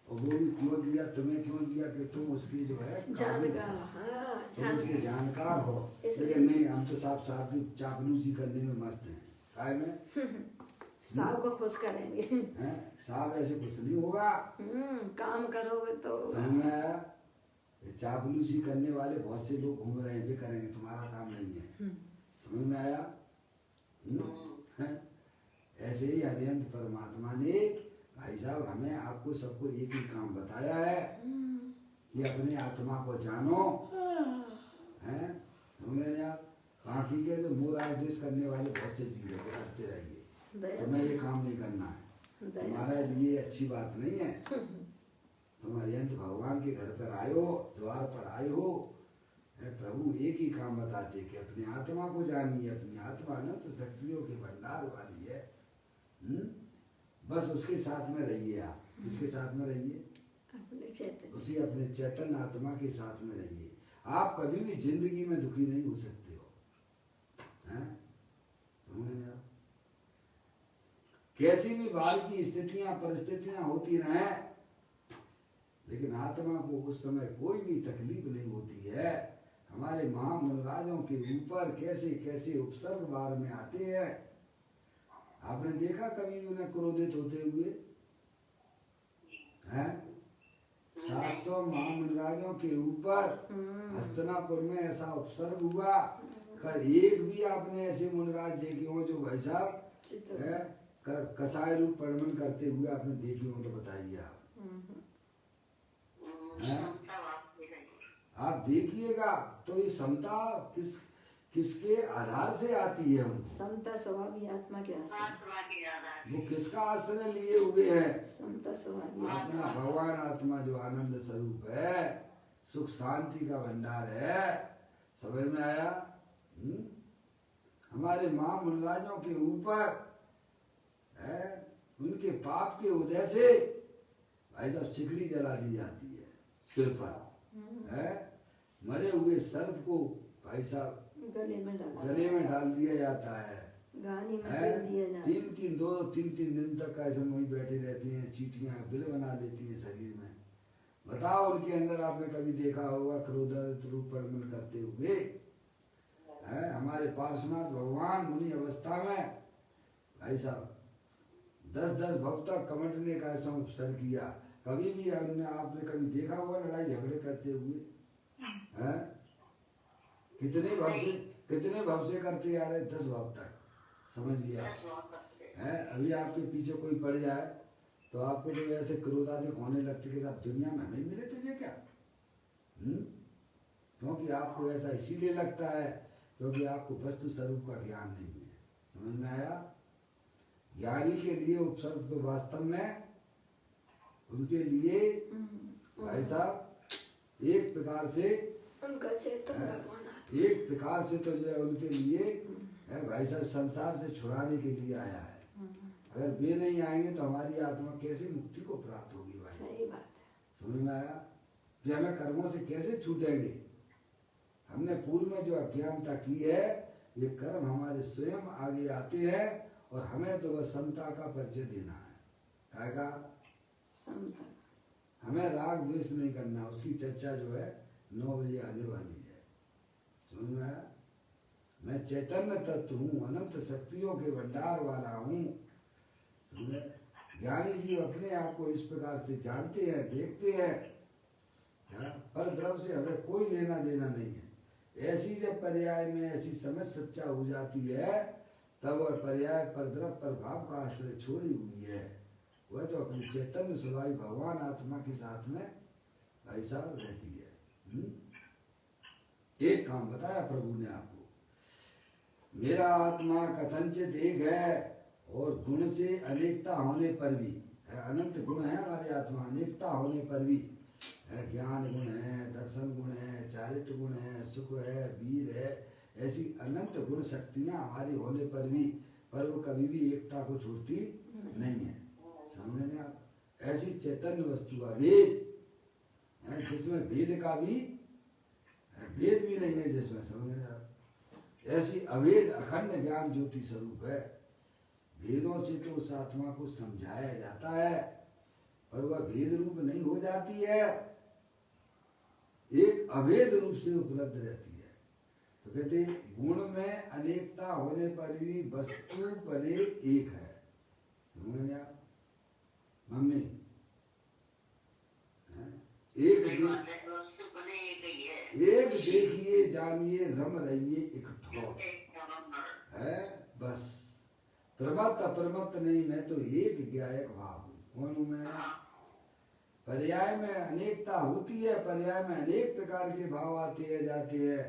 Speaker 2: और वो भी क्यों दिया, तुम्हें क्यों दिया कि तुम उसकी जो है
Speaker 1: जानकार, हाँ,
Speaker 2: तुम उसके जानकार हो। लेकिन नहीं, हम तो साहब की चापलूसी करने में मस्त हैं। काय में
Speaker 1: साहब को खुश करेंगे।
Speaker 2: हैं? साहब ऐसे कुछ नहीं होगा।
Speaker 1: काम करोगे तो
Speaker 2: समझ में आया? ये चापलूसी करने वाले बहुत से लोग घूम रहे हैं, भी करेंगे, तुम्हारा काम नहीं है। समझ में आया? हैं? ऐसे ही अनंत परमात्मा ने भाई साहब हमें आपको सबको एक ही काम बताया है कि अपने आत्मा को जानो, हैं? समझ रहे आप? बाकी के जो मोह राग द्वेष करने वाले बहुत से जीव है, करते रहेंगे, तुम्हें ये काम नहीं करना है, तुम्हारे लिए अच्छी बात नहीं है। तुम अरिहंत भगवान के घर पर आए हो, द्वार पर आए हो, प्रभु एक ही काम बताते कि अपनी आत्मा को जानिए, अपनी आत्मा अनंत शक्तियों के भंडार वाली है। बस उसके साथ में रहिए आप। किसके साथ में रहिए?
Speaker 1: अपने चैतन्य,
Speaker 2: उसी अपने चैतन्य आत्मा के साथ में रहिए। आप कभी भी जिंदगी में दुखी नहीं हो सकते हो, हैं? कैसी भी बाहर की स्थितियां परिस्थितियां होती रहें, लेकिन आत्मा को उस समय कोई भी तकलीफ नहीं होती है। हमारे महामुनिराजों के ऊपर कैसे कैसे उपसर्ग बार में आते हैं, आपने देखा कभी उन्हें क्रोधित होते हुए? हैं? 700 महामुनिराजों के ऊपर हस्तिनापुर में ऐसा उपसर्ग हुआ, एक भी आपने ऐसे मुनिराज देखे हो जो भाई साहब कसाय रूप प्रमण करते हुए आपने देखे हो तो बताइए आप। आप देखिएगा तो ये समता किसके आधार से आती है? उनको
Speaker 1: समता स्वभावी आत्मा के आश्रय,
Speaker 2: वो किसका आश्रय लिए हुए हैं?
Speaker 1: समता स्वभावी
Speaker 2: अपना भगवान आत्मा जो आनंद स्वरूप है, सुख शांति का भंडार है। समझ में आया? हमारे मां मुनिराजों के ऊपर उनके पाप के उदय से भाई साहब सिकड़ी जला दी जाती है सिर पर, है? मरे हुए सर्प को भाई साहब गले में डाल दिया जाता है,
Speaker 1: गानी में फेंक दिया जाता है।
Speaker 2: तीन दिन तक ऐसे वहीं बैठी रहती हैं, चीटियां बिल बना लेती हैं शरीर में। बताओ उनके अंदर आपने कभी देखा होगा क्रोधित रूप प्रमण करते हुए? है हमारे पार्श्वनाथ भगवान मुनि अवस्था में भाई साहब 10-10 भव तक कमटने का ऐसा उपसर किया। कभी भी आपने कभी देखा होगा लड़ाई झगड़े करते हुए? हैं? कितने भव से करते आ रहे? 10 भव तक, समझ लिया है? अभी आपके पीछे कोई पड़ जाए तो आपको जो ऐसे क्रोधाधिक होने लगते कि आप दुनिया में हमें मिले तुझे क्या? क्योंकि आपको ऐसा इसीलिए लगता है क्योंकि आपको वस्तु स्वरूप का ज्ञान नहीं है। समझ में आया? ज्ञानी के लिए उपसर्ग तो वास्तव में उनके लिए भाई साहब एक प्रकार से
Speaker 1: उनका चेतन भगवान,
Speaker 2: एक प्रकार से तो जो है उनके लिए है भाई साहब संसार से छुड़ाने के लिए आया है। अगर वे नहीं आएंगे तो हमारी आत्मा कैसे मुक्ति को प्राप्त होगी भाई?
Speaker 1: सही बात है।
Speaker 2: समझ में आया? कि हमें कर्मों से कैसे छूटेंगे? हमने पूर्व में जो अज्ञानता की है, ये कर्म हमारे स्वयं आगे आते हैं और हमें तो बस समता का परिचय देना है। क्या का? समता। हमें राग द्वेष नहीं करना, उसकी चर्चा जो है 9 बजे आने वाली है। समझ में आया? मैं चैतन्य तत्व हूँ, अनंत शक्तियों के भंडार वाला हूँ। ज्ञानी जी अपने आप को इस प्रकार से जानते हैं, देखते हैं, पर द्रव्य से हमें कोई लेना देना नहीं है। ऐसी जब पर्याय में ऐसी समझ सच्चा हो जाती है तब वह पर्याय पर द्रव्य पर भाव का आश्रय छोड़ी हुई है, वह तो अपनी चैतन्य स्वभावी भगवान आत्मा के साथ में भाई साहब रहती है। एक काम बताया प्रभु ने आपको, मेरा आत्मा कथनचित एक है और गुण से अनेकता होने पर भी, अनंत गुण है हमारी आत्मा, अनेकता होने पर भी ज्ञान गुण है, दर्शन गुण है, चारित्र गुण है, सुख है, वीर है, ऐसी अनंत गुण शक्तियाँ हमारी होने पर भी पर वो कभी भी एकता को छोड़ती नहीं है। समझे ना आप? ऐसी चैतन्य वस्तु अवेद है, जिसमें भेद का भी भेद भी नहीं है, जिसमें समझे ना आप? ऐसी अवेद अखंड ज्ञान ज्योति स्वरूप है। भेदों से तो उस आत्मा को समझाया जाता है, पर वह भेद रूप नहीं हो जाती है, एक अभेद रूप से उपलब्ध रहती है। तो कहते गुण में अनेकता होने पर भी वस्तु परे एक है। समझे आप? मम्मी एक देखिए जानिए रम रहिए एक ठोर है बस। प्रमत्त अप्रमत्त नहीं, मैं तो एक ज्ञायक भाव हूँ। कौन हूँ मैं? पर्याय में अनेकता होती है, पर्याय में अनेक प्रकार के भाव आते हैं जाते हैं,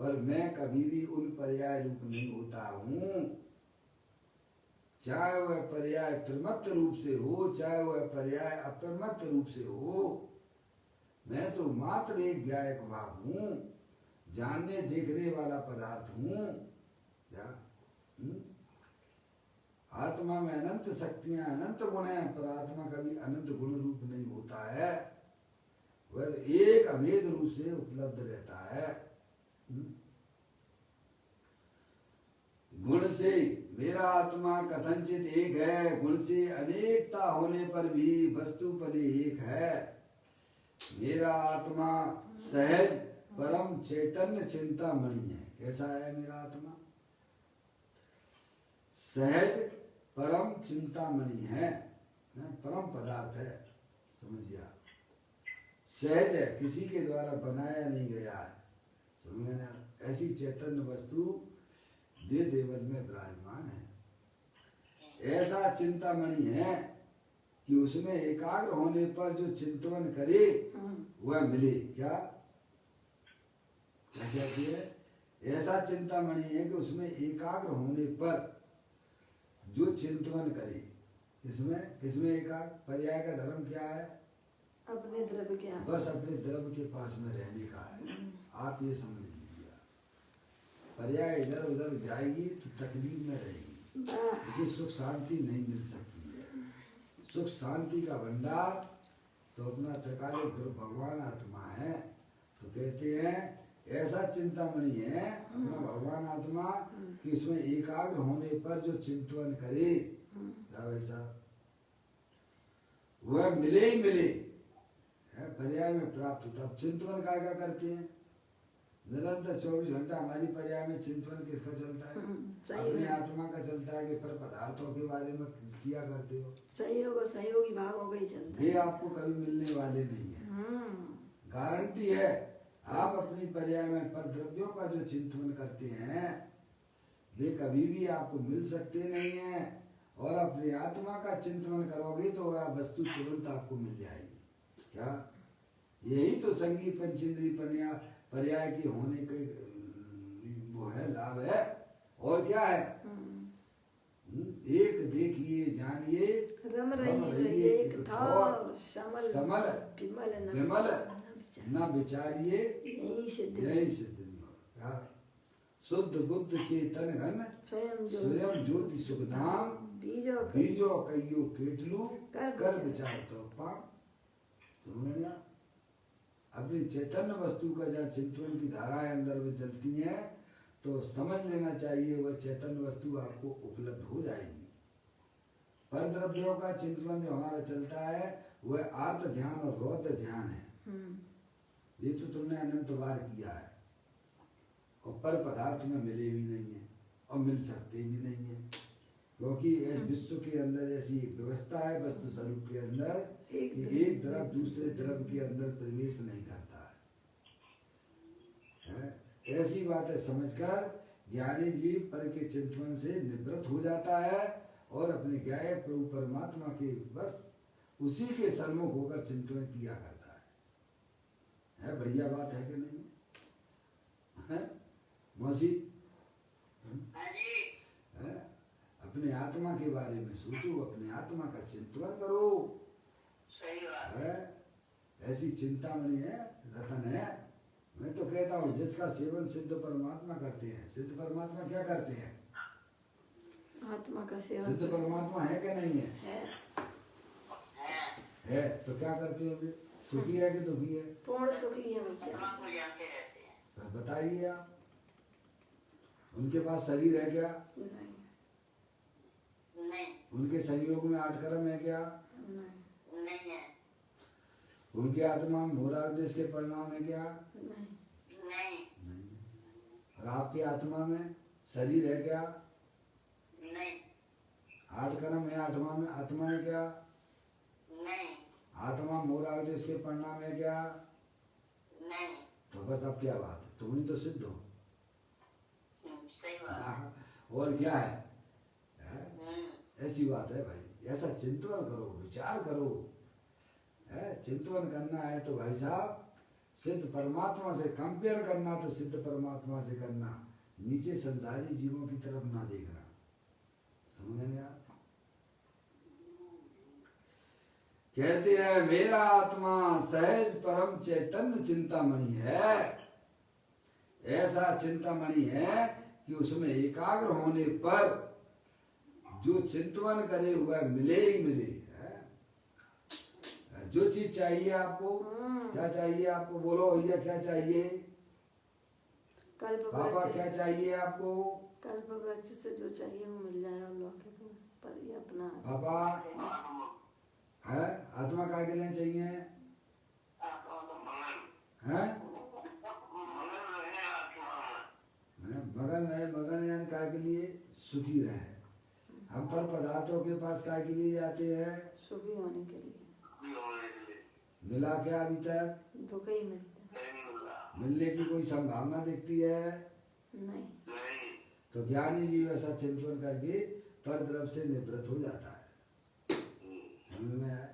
Speaker 2: पर मैं कभी भी उन पर्याय रूप नहीं होता हूँ। चाहे वह पर्याय प्रमत्त रूप से हो, चाहे वह पर्याय अप्रमत्त रूप से हो, मैं तो मात्र एक ज्ञायक भाव हूँ, जानने देखने वाला पदार्थ हूँ। क्या आत्मा में अनंत शक्तियां, अनंत गुण हैं, पर आत्मा कभी अनंत गुण रूप नहीं होता है, वह एक अभेद रूप से उपलब्ध रहता है। गुण से मेरा आत्मा कथनचित एक है, गुण से अनेकता होने पर भी वस्तु पर एक है। मेरा आत्मा सहज परम चैतन्य चिंतामणि है। कैसा है मेरा आत्मा? सहज परम चिंतामणि है, परम पदार्थ है। समझिए आप, सहज है, किसी के द्वारा बनाया नहीं गया है। समझे ना? ऐसी चैतन्य वस्तु दे देवल में विराजमान है। ऐसा चिंतामणि है कि उसमें एकाग्र होने पर जो चिंतन करे वह मिले। क्या कहती है? ऐसा चिंतामणि है कि उसमें एकाग्र होने पर जो चिंतन करे। किसमें एकाग्र? पर्याय का धर्म क्या है?
Speaker 1: अपने द्रव्य के
Speaker 2: बस अपने द्रव्य के पास में रहने का है। आप ये समझ लीजिए, पर्याय इधर उधर जाएगी तो तकलीफ में रहेगी, इसे सुख शांति नहीं मिल सकती है। सुख शांति का भंडार तो अपना त्रिकालिक गुरु भगवान आत्मा है। तो कहते हैं ऐसा चिंतामणि है अपना भगवान आत्मा कि इसमें एकाग्र होने पर जो चिंतन करे, वैसा वह मिले ही मिले, पर्याय में प्राप्त होता। अब चिंतन क्या करते हैं? निरंतर 24 घंटा हमारी पर्याय में चिंतन किसका चलता है? अपने आत्मा का चलता है कि पर पदार्थों के बारे में किया करते हो।
Speaker 1: सहयोगी भाव हो गई चलता है।
Speaker 2: ये आपको कभी मिलने वाले नहीं है। गारंटी है आप अपनी पर्याय में पर द्रव्यों का जो चिंतन करते हैं वे कभी भी आपको मिल सकते नहीं है, और अपनी आत्मा का चिंतन करोगे तो वह वस्तु तुरंत आपको मिल जाएगी। क्या यही तो संगी पंचेंद्री पर्याय के होने के वो है, लाभ है। और क्या है? एक देखिए जानिए
Speaker 1: रम रहिए एक ठार,
Speaker 2: समल विमल न विचारिए
Speaker 1: यही सिद्ध
Speaker 2: नहीं हो। शुद्ध बुद्ध चेतन घन स्वयं ज्योति सुखधाम बीजो कईयो केटलू कर विचार तो पाम। समझ ना? अपनी चैतन्य वस्तु का जहाँ चिंतन की धाराएं अंदर में चलती हैं तो समझ लेना चाहिए वह चैतन्य वस्तु आपको उपलब्ध हो जाएगी। पर द्रव्यों का चिंतन जो हमारा चलता है वह आर्त ध्यान और रौद्र ध्यान है। ये तो तुमने अनंत बार किया है, और पर पदार्थ में मिले भी नहीं है और मिल सकते भी नहीं है, क्योंकि इस विश्व के अंदर ऐसी एक व्यवस्था है वस्तु स्वरूप के अंदर कि एक द्रव्य दूसरे द्रव्य के अंदर प्रवेश नहीं करता है। ऐसी बातें समझकर ज्ञानी जी पर के चिंतन से निवृत्त हो जाता है और अपने ज्ञाय प्रभु परमात्मा के बस उसी के सन्मुख होकर चिंतन किया करता है। बढ़िया बात है कि नहीं है मौसी? अपने आत्मा के बारे में सोचो, अपने आत्मा का चिंतन करो। सही बात है। ऐसी चिंतामणि है, रतन है। मैं तो कहता हूँ जिसका सेवन सिद्ध परमात्मा करते हैं। सिद्ध परमात्मा क्या करते हैं?
Speaker 1: आत्मा का सेवन।
Speaker 2: सिद्ध परमात्मा है क्या नहीं है? है तो क्या करते हो? सुखी है कि दुखी है?
Speaker 1: पूर्ण सुखी है भैया।
Speaker 2: तो बताइए आप। उनके पास शरीर है क्या?
Speaker 1: नहीं
Speaker 2: उनके संयोग में 8 कर्म है क्या?
Speaker 1: नहीं
Speaker 2: उनकी आत्मा में भोरादेश के परिणाम है क्या?
Speaker 1: नहीं
Speaker 2: और आपकी आत्मा में शरीर है क्या? 8 कर्म है आत्मा में। आत्मा में क्या? आत्मा मोरादेश के परिणाम है क्या? तो बस अब क्या बात है? तुम ही तो सिद्ध हो। और क्या है? ऐसी बात है भाई। ऐसा चिंतन करो, विचार करो। चिंतन करना है तो भाई साहब सिद्ध परमात्मा से कंपेयर करना, तो सिद्ध परमात्मा से करना। नीचे संसारी जीवों की तरफ ना देखना। समझेंगे आप? कहते हैं मेरा आत्मा सहज परम चैतन्य चिंतामणि है। ऐसा चिंतामणि है कि उसमें एकाग्र होने पर जो चिंतन करे हुआ मिले ही मिले है। जो चीज चाहिए आपको, क्या चाहिए आपको? बोलो भैया क्या चाहिए?
Speaker 1: कल्प
Speaker 2: पापा
Speaker 1: वृक्ष
Speaker 2: क्या चाहिए आपको?
Speaker 1: कल्प वृक्ष से जो चाहिए वो मिल जाए और लौकिक में, पर ये अपना
Speaker 2: पापा है आत्मा काय के लिए चाहिए है? मगन रहे। मगन यानी काय के लिए? सुखी रहे। हम पर पदार्थों के पास काय के लिए जाते हैं?
Speaker 1: सुखी होने के लिए।
Speaker 2: मिला क्या अभी तक?
Speaker 1: दुख ही मिलता है।
Speaker 2: मिलने की कोई संभावना दिखती है?
Speaker 1: नहीं।
Speaker 2: तो ज्ञानी जीव ऐसा चिंतन करके पर द्रव्य से निवृत्त हो जाता है। समझ में आया?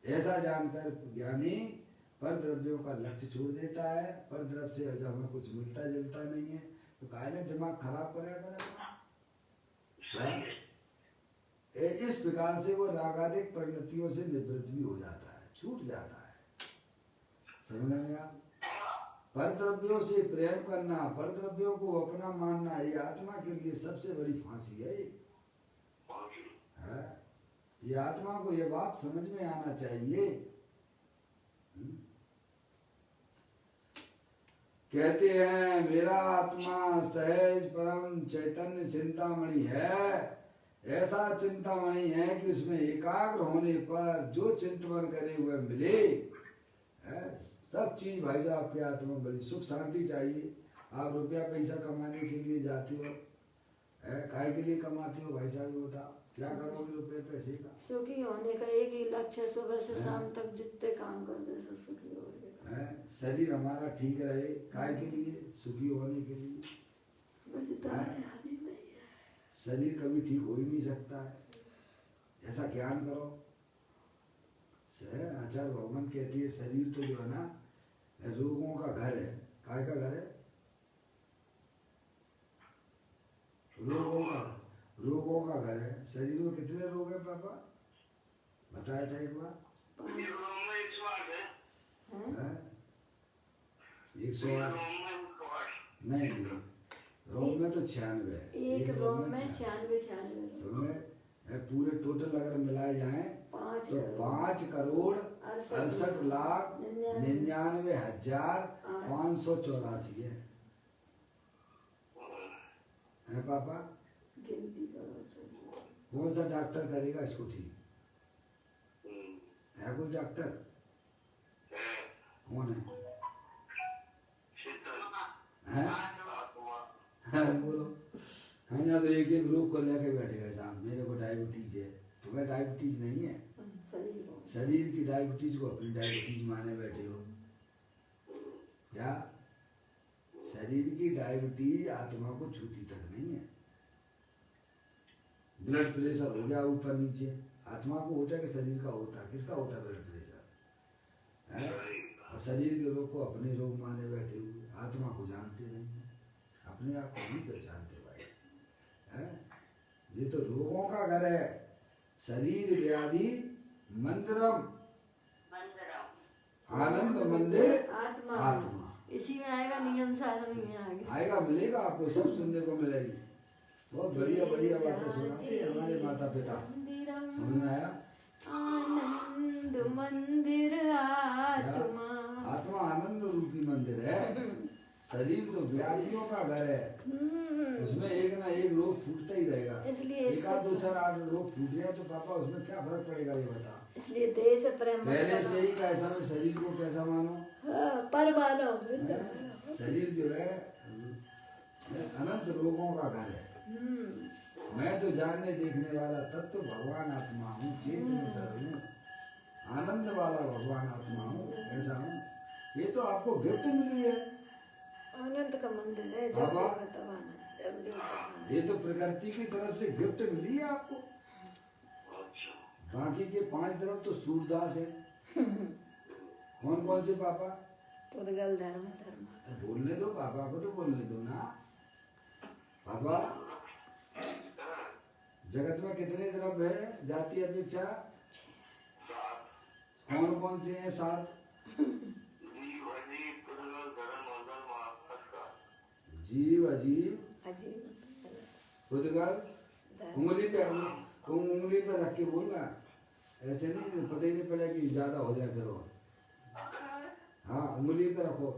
Speaker 2: ऐसा जानकर ज्ञानी पर द्रव्यों का लक्ष्य छोड़ देता है। पर द्रव्य से जब हमें कुछ मिलता जुलता नहीं है तो काहे दिमाग खराब करेगा? इस प्रकार से वो रागादिक परिणतियों से निवृत्त भी हो जाता है, छूट जाता है। समझ में आया? पर द्रव्यों से प्रेम करना, पर द्रव्यों को अपना मानना, ये आत्मा के लिए सबसे बड़ी फांसी है। ये आत्मा को ये बात समझ में आना चाहिए। कहते हैं मेरा आत्मा सहज परम चैतन्य चिंतामणि है। ऐसा चिंतामणि है कि उसमें एकाग्र होने पर जो चिंतन करे हुए मिले। सब चीज भाई साहब आपके आत्मा में बड़ी सुख शांति चाहिए। आप रुपया पैसा कमाने के लिए जाते हो, काय के लिए कमाते हो भाई साहब? बताओ क्या करोगे रुपये पैसे का?
Speaker 1: सुखी होने का एक ही लक्ष्य है, सुबह से शाम तक जितने काम कर दे सब सुखी हो गए।
Speaker 2: शरीर हमारा ठीक रहे, काय के लिए? सुखी होने के लिए। शरीर कभी ठीक हो ही नहीं सकता है। ऐसा ज्ञान करो। आचार्य भगवान कहती है शरीर तो जो है ना रोगों का घर है। काय का घर है? रोगों का घर है। शरीर में कितने रोग है पापा? बताया था एक बार। 108 नहीं रोग में तो 96
Speaker 1: एक रोग में 96
Speaker 2: पूरे टोटल अगर मिलाए जाए तो 5,68,99,584 है पापा।
Speaker 1: गिनती करो।
Speaker 2: कौन सा डॉक्टर करेगा इसको ठीक? है कोई डॉक्टर? कौन है? बोलो। है ना? तो एक एक रोग को लेके बैठेगा साहब। मेरे को डायबिटीज है, तुम्हें डायबिटीज नहीं है। शरीर की डायबिटीज को अपनी डायबिटीज माने बैठे हो क्या? शरीर की डायबिटीज आत्मा को छूती तक नहीं है। ब्लड प्रेशर हो गया ऊपर नीचे, आत्मा को होता है कि शरीर का होता है? किसका होता है ब्लड प्रेशर? है? और शरीर के रोग को अपने रोग माने बैठे हुए, आत्मा को जानते नहीं, अपने आप को नहीं पहचानते भाई। है? ये तो रोगों का घर है। शरीर व्याधि मंदिरम आनंद मंदिर
Speaker 1: आत्मा
Speaker 2: आत्मा
Speaker 1: इसी में आएगा, नियम सारा नहीं आगे।
Speaker 2: आएगा, मिलेगा आपको, सब सुनने को मिलेगी। बहुत बढ़िया बढ़िया बातें सुनाते हैं हमारे माता पिता। समझ में आया?
Speaker 1: आनंद मंदिर आत्मा।
Speaker 2: आत्मा आनंद रूपी मंदिर है। शरीर तो व्याधियों का घर है, उसमें एक ना एक रोग फूटता ही रहेगा।
Speaker 1: इसलिए
Speaker 2: एक आध दो चार आठ रोग फूट गया तो पापा उसमें क्या फर्क पड़ेगा ये बता।
Speaker 1: इसलिए देह से प्रेम मत
Speaker 2: पहले
Speaker 1: करो।
Speaker 2: से ही कैसा में शरीर को कैसा मानो,
Speaker 1: हाँ, पर मानो।
Speaker 2: शरीर जो है अनंत रोगों का घर है। मैं तो जानने देखने वाला तत्व भगवान आत्मा हूँ, चेत में सर हूँ, आनंद वाला भगवान आत्मा हूँ, ऐसा हूँ। ये तो आपको गिफ्ट मिली है,
Speaker 1: आनंद का मंदिर है, जब
Speaker 2: बाबा।
Speaker 1: देखो तब आनंद, जब देखो तब आनंद।
Speaker 2: ये तो प्रकृति की तरफ से गिफ्ट मिली है आपको। बाकी के 5 तरफ तो सूरदास है। कौन कौन से पापा?
Speaker 1: पुद्गल धर्म धर्म।
Speaker 2: बोलने दो पापा को, तो बोलने दो ना पापा। जगत में कितने द्रव्य है जाति अपेक्षा? कौन कौन से हैं 7? जीव अजीब
Speaker 1: अजीब
Speaker 2: पुद्गल। उंगली पे रख के बोलना, ऐसे नहीं, पता ही नहीं पड़ा कि ज्यादा हो जाए फिर और। हाँ, उंगली पे रखो,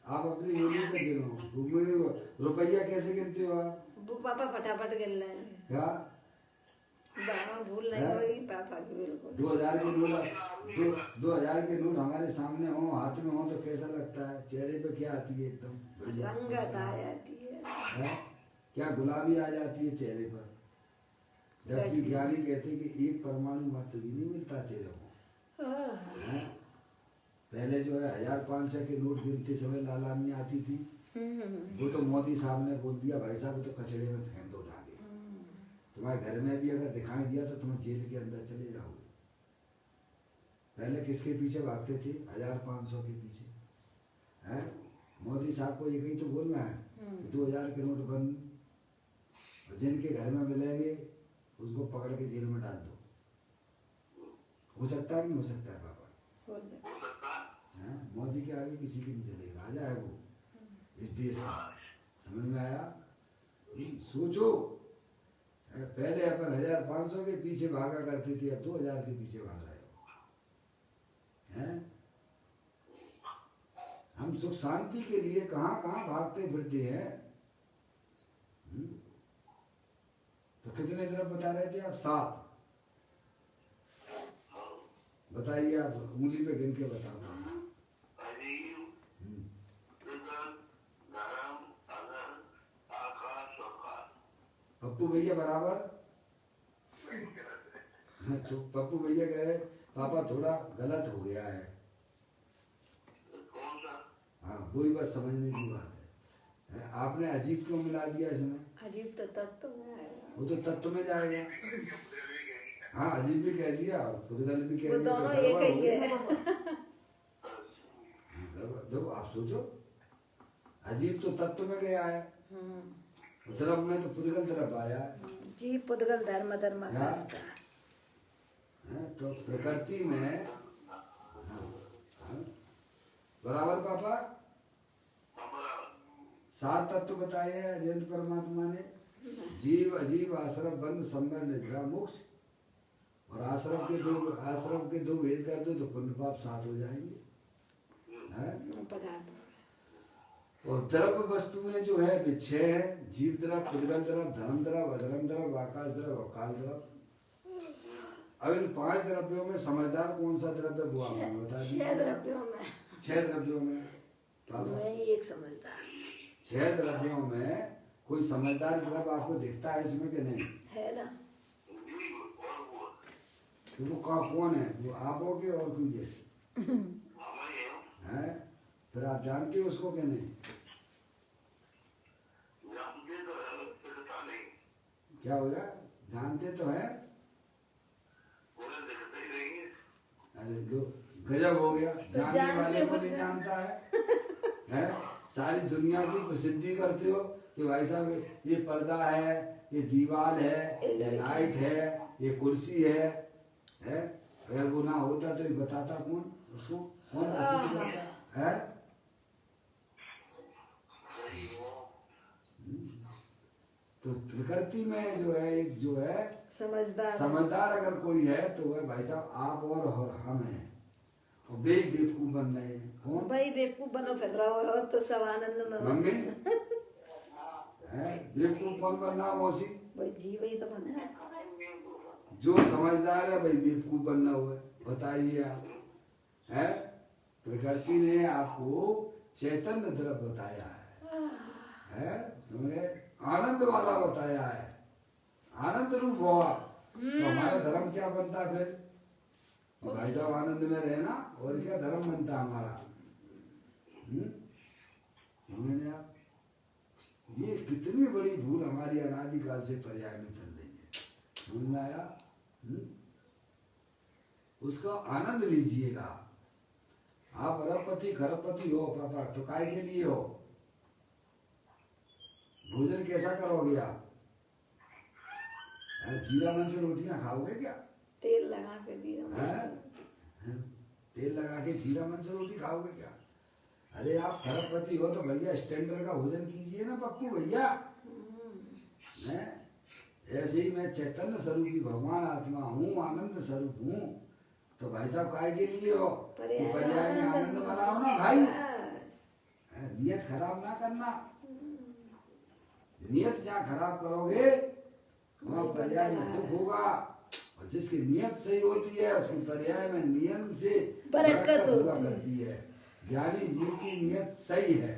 Speaker 2: आप अपनी उंगली पे गिनो। रुपया कैसे गिनते हो आप?
Speaker 1: वो पापा फटाफट गिन रहे हैं।
Speaker 2: क्या?
Speaker 1: बाबा भूल नहीं होगी पापा की बिल्कुल।
Speaker 2: 2000 के नोट, 2000 के नोट हमारे सामने हो, हाथ में हो तो कैसा लगता है? चेहरे पे क्या आती है? एकदम बढ़िया
Speaker 1: रंगत आ जाती है।
Speaker 2: क्या गुलाबी आ जाती है चेहरे पर। जबकि ज्ञानी कहते हैं कि एक परमाणु मात्र भी नहीं मिलता तेरे को। हैं? पहले जो है 1500 के नोट गिनते समय लालामी आती थी, वो तो मोदी साहब ने बोल दिया भाई साहब तो कचड़े में फेंक दो उठा के। तुम्हारे घर में भी अगर दिखाई दिया तो तुम जेल के अंदर चले जाओगे। पहले किसके पीछे भागते थे? 1500 के पीछे। हैं? मोदी साहब को ये ही तो बोलना है 2000 के नोट बंद, जिनके घर में मिलेंगे उसको पकड़ के जेल में डाल दो। हो सकता है कि नहीं हो सकता है पापा?
Speaker 1: हो सकता
Speaker 2: है। मोदी के आगे किसी की नहीं चलेगा, राजा है वो इस देश का। समझ में आया? सोचो, पहले अपन 1500 के पीछे भागा करते थे, अब 2000 के पीछे भाग रहे हो। हैं? हम सुख शांति के लिए कहाँ कहाँ भागते फिरते हैं। तो कितने तरफ बता रहे थे आप? 7। बताइए, आप उंगली पे गिन के बताओ। पप्पू भैया बराबर। तो पप्पू भैया कह रहे पापा थोड़ा गलत हो गया है। हाँ, वही बात समझने की बात है। आपने अजीब क्यों मिला दिया इसमें?
Speaker 1: अजीब तो तत्व में आएगा।
Speaker 2: वो तो तत्व में जाएगा। हाँ, अजीब भी कह दिया, पुद्गल भी कह
Speaker 1: वो
Speaker 2: दिया,
Speaker 1: दोनों
Speaker 2: तो
Speaker 1: एक ही है।
Speaker 2: देखो आप सोचो, अजीब तो तत्व में गया है, द्रव में तो पुद्गल द्रव आया है।
Speaker 1: जी पुद्गल धर्म धर्म आकाश का।
Speaker 2: तो प्रकृति में बराबर पापा 7 तत्व बताए हैं अजंत परमात्मा ने। जीव अजीव आश्रम बंद संबर निद्रा मोक्ष। और आश्रम के दो भेद कर दो तो पुण्य पाप 7 हो जाएंगे। और द्रव्य वस्तुएं जो है वे 6 है। जीव द्रव, पुद्गल द्रव, धर्म द्रव, अधर्म द्रव, आकाश द्रव और काल द्रव। अब इन 5 द्रव्यों में समझदार कौन सा द्रव्य वो आपको बता दीजिए।
Speaker 1: 6 द्रव्यों में
Speaker 2: 6 द्रव्यों में
Speaker 1: मैं ही एक समझदार।
Speaker 2: 6 द्रव्यों में कोई समझदार द्रव्य आपको दिखता है इसमें कि नहीं?
Speaker 1: है ना।
Speaker 2: तो वो कौन है? वो आप हो के और कोई है? फिर आप जानते हो उसको कि नहीं? क्या हो गया? जानते तो है। अरे दो गजब हो गया, जानने वाले को नहीं जानता है। सारी दुनिया की प्रसिद्धि करते हो कि भाई साहब ये पर्दा है, ये दीवार है, ये लाइट है, ये कुर्सी है। अगर वो ना होता तो ये बताता कौन उसको, कौन प्रसिद्ध करता है? तो प्रकृति में जो है एक जो है समझदार अगर कोई है तो वह भाई साहब आप और हम हैं, और बेवकूफ बन रहे हैं। कौन
Speaker 1: भाई बेवकूफ बनो फिर रहा हो तो सब आनंद में
Speaker 2: मम्मी है बेवकूफ कौन बनना मौसी?
Speaker 1: भाई जी वही तो बनना है।
Speaker 2: जो समझदार है भाई बेवकूफ बनना हुआ है। बताइए आप, है प्रकृति ने आपको चैतन्य तरफ बताया है समझे, आनंद वाला बताया है, आनंद रूप हुआ। तो हमारा धर्म क्या बनता है फिर? भाई साहब आनंद में रहना, और क्या धर्म बनता हमारा? समझे आप? ये कितनी बड़ी भूल हमारी अनादिकाल से पर्याय में चल रही है, समझ में आया? उसका आनंद लीजिएगा। आप अरबपति खरबपति हो पापा तो काय के लिए हो? भोजन कैसा करोगे आप? जीरा मन से रोटियां खाओगे क्या?
Speaker 1: तेल लगा के जीरा
Speaker 2: तेल लगा के जीरा मन से रोटी खाओगे क्या? अरे आप खरबपति हो तो बढ़िया स्टैंडर्ड का भोजन कीजिए ना पप्पू भैया। ऐसे ही मैं चैतन्य स्वरूपी भगवान आत्मा हूँ, आनंद स्वरूप हूँ, तो भाई साहब काय के लिए हो? पर्याय में आनंद बनाओ ना भाई, नियत खराब ना करना। नियत जहाँ खराब करोगे वहाँ पर्याय में दुख होगा, और जिसकी नियत सही होती है उसकी पर्याय में नियम से बरकत हुआ करती है। ज्ञानी जीव की नियत सही है,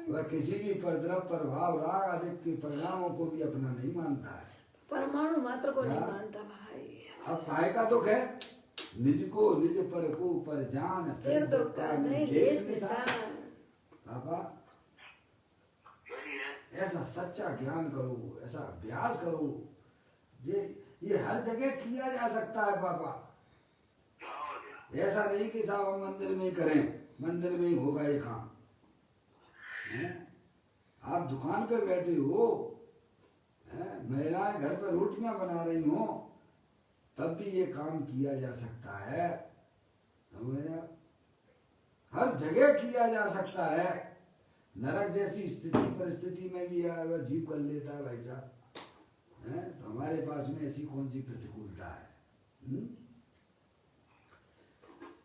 Speaker 2: वह किसी भी परद्रव प्रभाव राग आदि के परिणामों को भी अपना नहीं मानता है,
Speaker 1: परमाणु मात्र को नहीं मानता भाई।
Speaker 2: अब काय का दुख है? निज को निज पर को पर जान
Speaker 1: फिर दुख का नहीं लेस निशान।
Speaker 2: पापा ऐसा सच्चा ज्ञान करो, ऐसा अभ्यास करो, ये हर जगह किया जा सकता है पापा। ऐसा नहीं कि साहब हम मंदिर में ही करें, मंदिर में ही होगा ये काम। आप दुकान पे बैठे हो, महिलाएं घर पर रोटियां बना रही हो, तब भी ये काम किया जा सकता है, समझ रहे आप? हर जगह किया जा सकता है। नरक जैसी स्थिति परिस्थिति में भी वह जीव कर लेता है भाई साहब, तो हमारे पास में ऐसी कौन सी प्रतिकूलता है?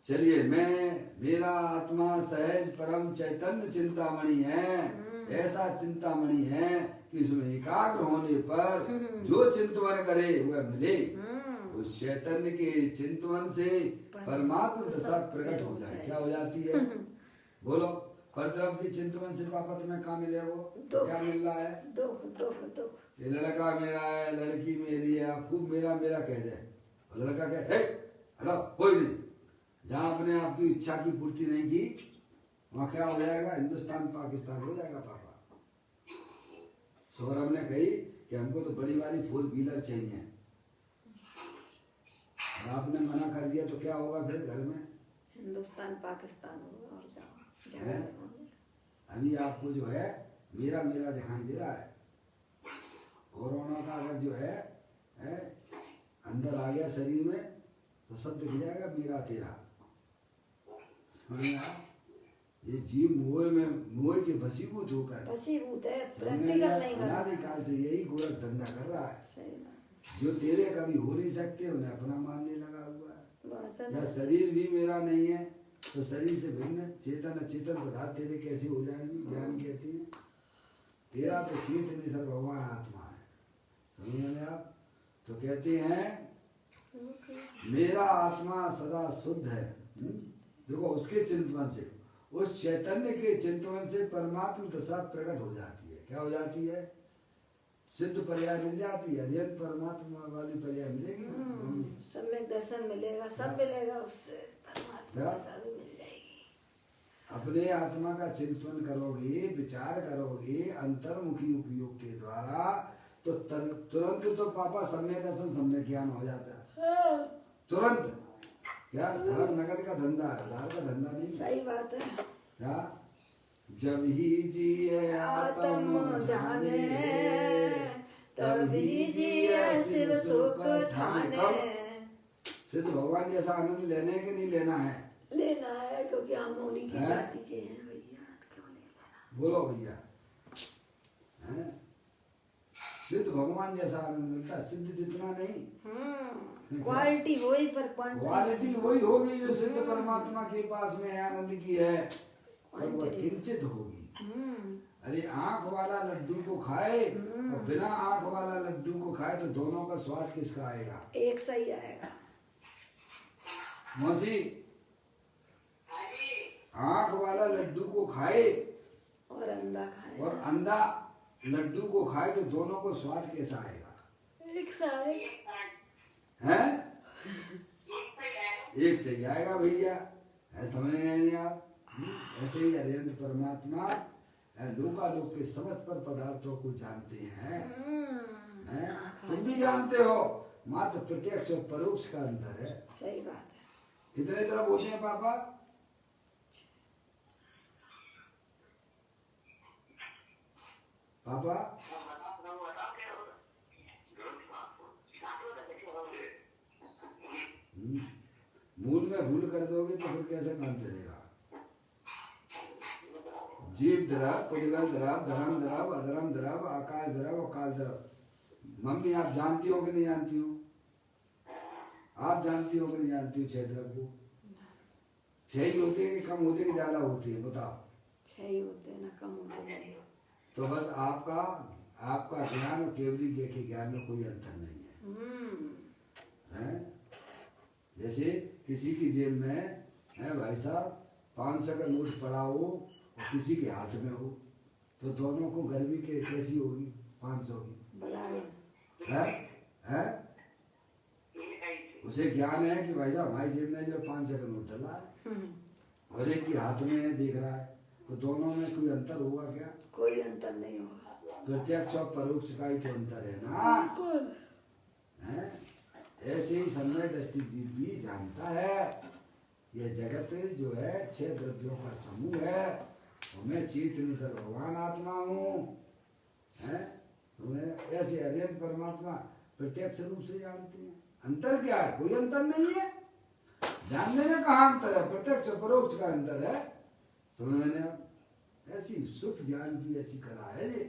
Speaker 2: चलिए, मेरा आत्मा सहज परम चैतन्य चिंतामणि है, ऐसा चिंतामणि है कि इसमें एकाग्र होने पर जो चिंतन करे वह मिले। उस चैतन्य के चिंतन से परमात्मा प्रसाद प्रकट हो जाए। क्या हो जाती है? बोलो। परद्रव की चिंतन से पापा तुम्हें क्या मिलेगा? क्या मिल रहा है?
Speaker 1: दुख दुख दुख।
Speaker 2: ये लड़का मेरा है, लड़की मेरी है, आप खूब मेरा मेरा कह जाए, और लड़का कहे हटो कोई नहीं। जहाँ अपने आप की इच्छा की पूर्ति नहीं की वहाँ क्या हो जाएगा? हिंदुस्तान पाकिस्तान हो जाएगा पापा। सौरभ ने कही कि हमको तो बड़ी वाली 4 व्हीलर चाहिए, और आपने मना कर दिया तो क्या होगा फिर घर में?
Speaker 1: हिंदुस्तान पाकिस्तान होगा और क्या?
Speaker 2: अभी आपको जो है मेरा मेरा दिखाई दे रहा है। कोरोना का अगर जो है अंदर आ गया शरीर में तो सब दिख जाएगा मेरा तेरा। ये जीव मोह के वशीभूत होकर
Speaker 1: वशीभूत है, प्रैक्टिकल नहीं कर रहा।
Speaker 2: अनादिकाल से यही गोरख धंधा कर रहा है। जो तेरे कभी हो नहीं सकते उन्हें अपना मानने लगा हुआ है। या शरीर भी मेरा नहीं है तो शरीर से भिन्न चेतन अचेतन पदार्थ तेरे कैसे हो जाएंगे? ज्ञानी कहती है तेरा तो चेतन सर भगवान आत्मा है, समझ आप? तो कहते हैं मेरा आत्मा सदा शुद्ध है। देखो, उसके चिंतन से, उस चैतन्य के चिंतन से परमात्मा दशा प्रकट हो जाती है। क्या हो जाती है? सिद्ध पर्याय मिल जाती है, रियल परमात्मा वाली पर्याय मिलेगी।
Speaker 1: सम्यक दर्शन मिलेगा, सब मिलेगा, उससे परमात्मा दशा भी मिल जाएगी।
Speaker 2: अपने आत्मा का चिंतन करोगे, विचार करोगे अंतर्मुखी उपयोग के द्वारा, तो तुरंत तो पापा सम्यक दर्शन सम्यक ज्ञान हो जाता है तुरंत। क्या धर्म नगद का धंधा है, उधार का धंधा नहीं।
Speaker 1: सही बात है।
Speaker 2: क्या? जब ही जिए आत्म जाने, तभी जिए शिव सुख ठाने। सिद्ध भगवान जैसा आनंद लेने के नहीं लेना है?
Speaker 1: लेना है, क्योंकि हम उन्हीं की
Speaker 2: हैं?
Speaker 1: जाति के हैं भैया, तो क्यों नहीं लेना।
Speaker 2: बोलो भैया, हैं? सिद्ध भगवान जैसा आनंद मिलता है, सिद्ध जितना नहीं।
Speaker 1: क्वालिटी वही पर
Speaker 2: क्वालिटी वही होगी जो सिद्ध परमात्मा के पास में आनंद की है, और वह किंचित होगी। अरे आंख वाला लड्डू को खाए और बिना आंख वाला लड्डू को खाए तो दोनों का स्वाद किसका आएगा?
Speaker 1: एक सही आएगा।
Speaker 2: मौसी, आंख वाला लड्डू को खाए
Speaker 1: और अंधा खाए
Speaker 2: और अंधा लड्डू को खाए तो दोनों को स्वाद कैसा आएगा?
Speaker 1: एक सा
Speaker 2: हैं? एक से ही आएगा भैया, है समझ गए नहीं आप? ऐसे ही अरिहंत परमात्मा लोकालोक के समस्त पर पदार्थों को जानते हैं, हैं? तुम भी जानते हो, मात्र प्रत्यक्ष और परोक्ष का अंतर है।
Speaker 1: सही बात है।
Speaker 2: कितने तरफ होते हैं पापा? पापा मूल में भूल कर दोगे तो फिर कैसे काम चलेगा? जीव द्रव, पुद्गल द्रव, धर्म द्रव, अधर्म द्रव, आकाश द्रव और काल द्रव। मम्मी आप जानती हो कि नहीं जानती हो? आप जानती हो कि नहीं जानती हो? 6 द्रव को 6 ही होते हैं कि कम होते कि ज्यादा होते हैं? बताओ।
Speaker 1: 6 ही होते हैं ना, कम होते हैं।
Speaker 2: तो बस आपका ज्ञान और केवली के ज्ञान में कोई अंतर नहीं है, हैं? जैसे किसी की जेब में है भाई साहब 500 का नोट पड़ा हो और किसी के हाथ में हो, तो दोनों को गर्मी के कैसी होगी? 500 की है? उसे ज्ञान है कि भाई साहब हमारी जेब में जो 500 का नोट डला है और एक के हाथ में देख रहा है, तो दोनों में कोई अंतर होगा क्या?
Speaker 1: कोई अंतर नहीं होगा।
Speaker 2: प्रत्यक्ष और परोक्ष का ही तो अंतर है ना, है? ऐसे ही समय दृष्टि जीव भी जानता है यह जगत जो है 6 द्रव्यों का समूह है, और मैं चित निसर भगवान आत्मा हूँ, है? ऐसे अरिहंत परमात्मा प्रत्यक्ष रूप से जानते हैं। अंतर क्या है? कोई अंतर नहीं है। जानने में कहाँ अंतर है? प्रत्यक्ष परोक्ष का अंतर है। समझ में आप? ऐसी शुद्ध ज्ञान की ऐसी कला है ये,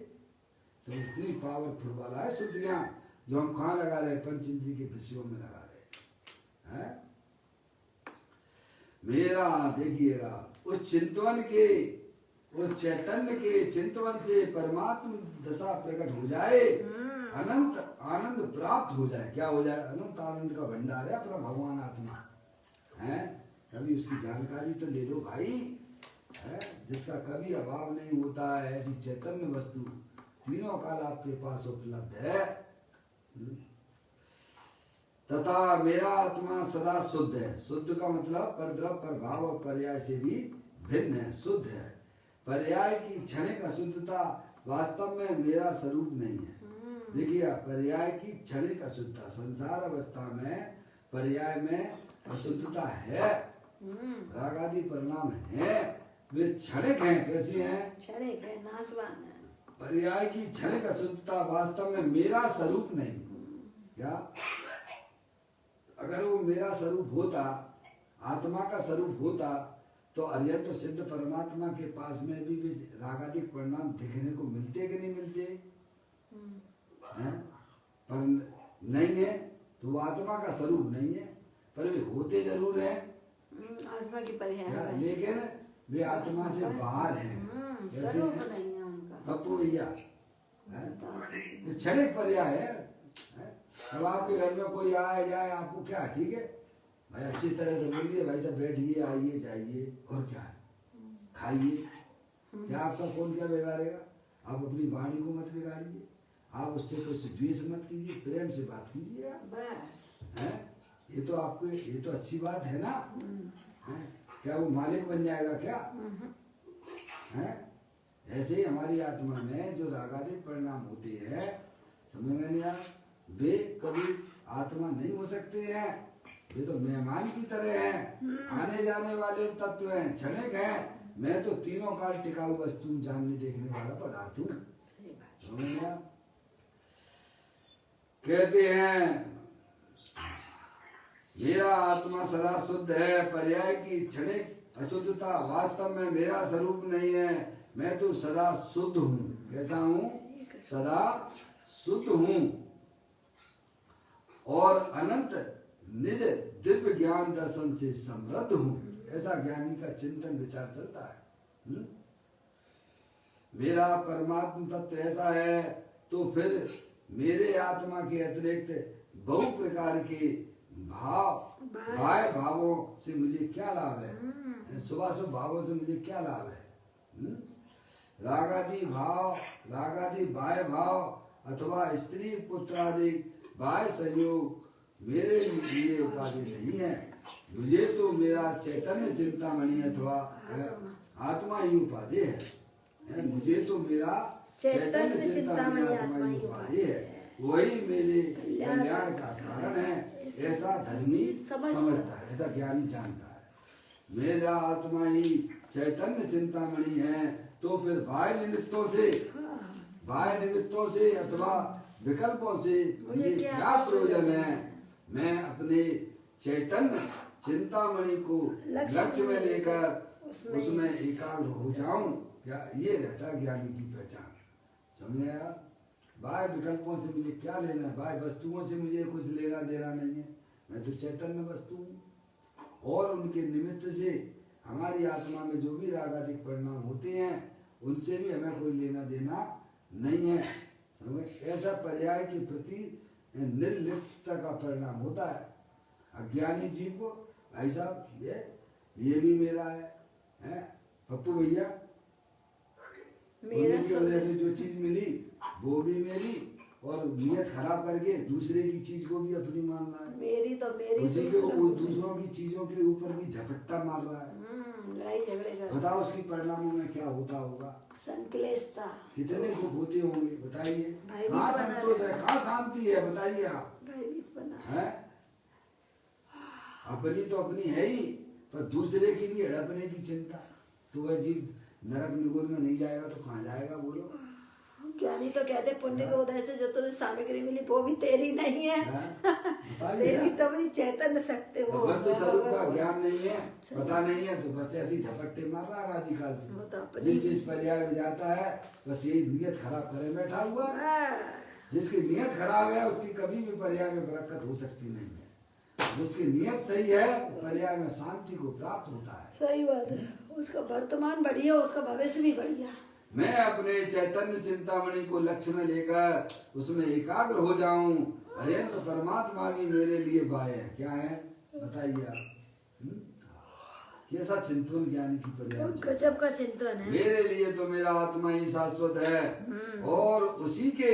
Speaker 2: सब इतनी पावरफुल वाला है शुद्ध ज्ञान, जो हम कहाँ लगा रहे हैं? पंच इंद्रिय के विषयों में लगा रहे हैं। मेरा देखिएगा उस चिंतवन के, उस चैतन्य के चिंतवन से परमात्म दशा प्रकट हो जाए, अनंत आनंद प्राप्त हो जाए। क्या हो जाए? अनंत आनंद का भंडार है अपना भगवान आत्मा, है? कभी उसकी जानकारी तो ले लो भाई, है? जिसका कभी अभाव नहीं होता है, ऐसी चैतन्य वस्तु तीनों काल आपके पास उपलब्ध है। तथा मेरा आत्मा सदा शुद्ध है। शुद्ध का मतलब परद्रव, प्रभाव और पर्याय से भी भिन्न है, शुद्ध है। पर्याय की क्षणिक अशुद्धता वास्तव में मेरा स्वरूप नहीं है। देखिए, पर्याय की क्षणिक अशुद्धता, संसार अवस्था में पर्याय में अशुद्धता है, राग आदि परिणाम है, वे क्षणिक हैं। कैसी हैं?
Speaker 1: क्षणिक है, नाशवान है।
Speaker 2: पर्याय की क्षणिक अशुद्धता वास्तव में मेरा स्वरूप नहीं। क्या? अगर वो मेरा स्वरूप होता, आत्मा का स्वरूप होता, तो अरिहंत तो सिद्ध परमात्मा के पास में भी रागादिक परिणाम देखने को मिलते कि नहीं मिलते? हैं? पर नहीं है, तो वो आत्मा का स्वरूप नहीं है, पर वे होते जरूर हैं।
Speaker 1: आत्मा की पर्याय,
Speaker 2: लेकिन वे आत्मा से बाहर हैं। कैसे हैं? कपूर भैया, क्षणिक पर्याय है। अब आपके घर में कोई आए जाए, आपको क्या ठीक है भाई, अच्छी तरह से बोलिए, भाई साहब बैठिए, आइए जाइए, और क्या है, खाइए, क्या आपका कौन क्या बिगाड़ेगा? आप अपनी वाणी को मत बिगाड़िए, आप उससे कुछ द्वेष मत कीजिए, प्रेम से बात कीजिए आप, हैं? ये तो आपको, ये तो अच्छी बात है ना, हैं? क्या वो मालिक बन जाएगा क्या? हैं? ऐसे ही हमारी आत्मा में जो रागादिक परिणाम होते हैं, समझ में नहीं आ, वे कभी आत्मा नहीं हो सकते हैं। वे तो मेहमान की तरह हैं, आने जाने वाले तत्व हैं, क्षणिक हैं। मैं तो तीनों काल टिकाऊ वस्तु, जानने देखने वाला पदार्थ हूँ। समझ में आ? कहते हैं मेरा आत्मा सदा शुद्ध है। पर्याय की क्षणिक अशुद्धता वास्तव में मेरा स्वरूप नहीं है। मैं तो सदा शुद्ध हूँ। कैसा हूँ? सदा शुद्ध हूँ और अनंत निज दिव्य ज्ञान दर्शन से समृद्ध हूँ। ऐसा ज्ञानी का चिंतन विचार चलता है। मेरा परमात्म तत्व ऐसा है तो फिर मेरे आत्मा के अतिरिक्त बहु प्रकार के बाह्य भावों से मुझे क्या लाभ है? शुभाशुभ भावों से मुझे क्या लाभ है? रागादि भाव, रागादि बाह्य भाव अथवा स्त्री पुत्र आदि बाह्य संयोग मेरे लिए उपाधि नहीं है। मुझे तो मेरा चैतन्य चिंतामणि अथवा आत्मा ही उपाधि है। मुझे तो मेरा चैतन्य चिंतामणि आत्मा ही उपाधि है। वही मेरे कल्याण का कारण है। ऐसा धर्मी समझता है, ऐसा ज्ञानी जानता है। मेरा आत्मा ही चैतन्य चिंतामणि है तो फिर बाह्य निमित्तों से अथवा विकल्पों से मुझे क्या प्रयोजन है? मैं अपने चैतन्य चिंतामणि को लक्ष्य में लेकर उसमें एकाग्र हो जाऊं। क्या ये रहता है ज्ञानी की पहचान? समझे आप? बाह्य विकल्पों से मुझे क्या लेना है? बाह्य वस्तुओं से मुझे कुछ लेना देना नहीं है। मैं तो चैतन्य वस्तु हूँ और उनके निमित्त से हमारी आत्मा में जो भी रागादिक परिणाम होते हैं उनसे भी हमें कोई लेना देना नहीं है। ऐसा पर्याय के प्रति निर्लिप्तता का परिणाम होता है। अज्ञानी जीव को भाई साहब ये भी मेरा है पप्पू भैया, उन्हीं की वजह से जो चीज मिली वो भी मेरी और नियत खराब करके दूसरे की चीज को भी अपनी मानना है।
Speaker 1: मेरी तो मेरी
Speaker 2: उसी के दूसरों की चीजों के ऊपर भी झपट्टा मार रहा है।
Speaker 1: लड़ाई झगड़े कर।
Speaker 2: बताओ उसकी परिणामों में क्या होता होगा?
Speaker 1: संकलेशता।
Speaker 2: कितने दुख होते होंगे बताइए। कहाँ संतोष है, कहाँ शांति है? बताइए आप।
Speaker 1: भयभीत बना
Speaker 2: है अपनी तो अपनी है ही, पर दूसरे की भी हड़पने की चिंता। तो वह जीव नरक निगोद में नहीं जाएगा तो कहाँ जाएगा? बोलो।
Speaker 1: ज्ञानी तो कहते पुण्य के उदय से जो तुझे सामग्री मिली वो भी तेरी नहीं है। तेरी तो अपनी चैतन्य शक्ति वो
Speaker 2: बस तो स्वरूप का ज्ञान नहीं है, पता नहीं है तो बस ऐसी झपट्टे मार रहा है आदिकाल से। जिस जिस पर्याय में जाता है बस यही नियत खराब करे बैठा हुआ। जिसकी नियत खराब है उसकी कभी भी पर्याय में बरकत हो सकती नहीं है। जिसकी नियत सही है पर्याय में शांति को प्राप्त होता है।
Speaker 1: सही बात है। उसका वर्तमान बढ़िया, उसका भविष्य भी बढ़िया।
Speaker 2: मैं अपने चैतन्य चिंतामणि को लक्ष्य में लेकर उसमें एकाग्र हो जाऊं। हरेंद्र परमात्मा भी मेरे लिए बाह्य है। क्या है बताइए आप? कैसा चिंतन ज्ञानी की पर्याय।
Speaker 1: गजब का चिंतन है।
Speaker 2: मेरे लिए तो मेरा आत्मा ही शाश्वत है और उसी के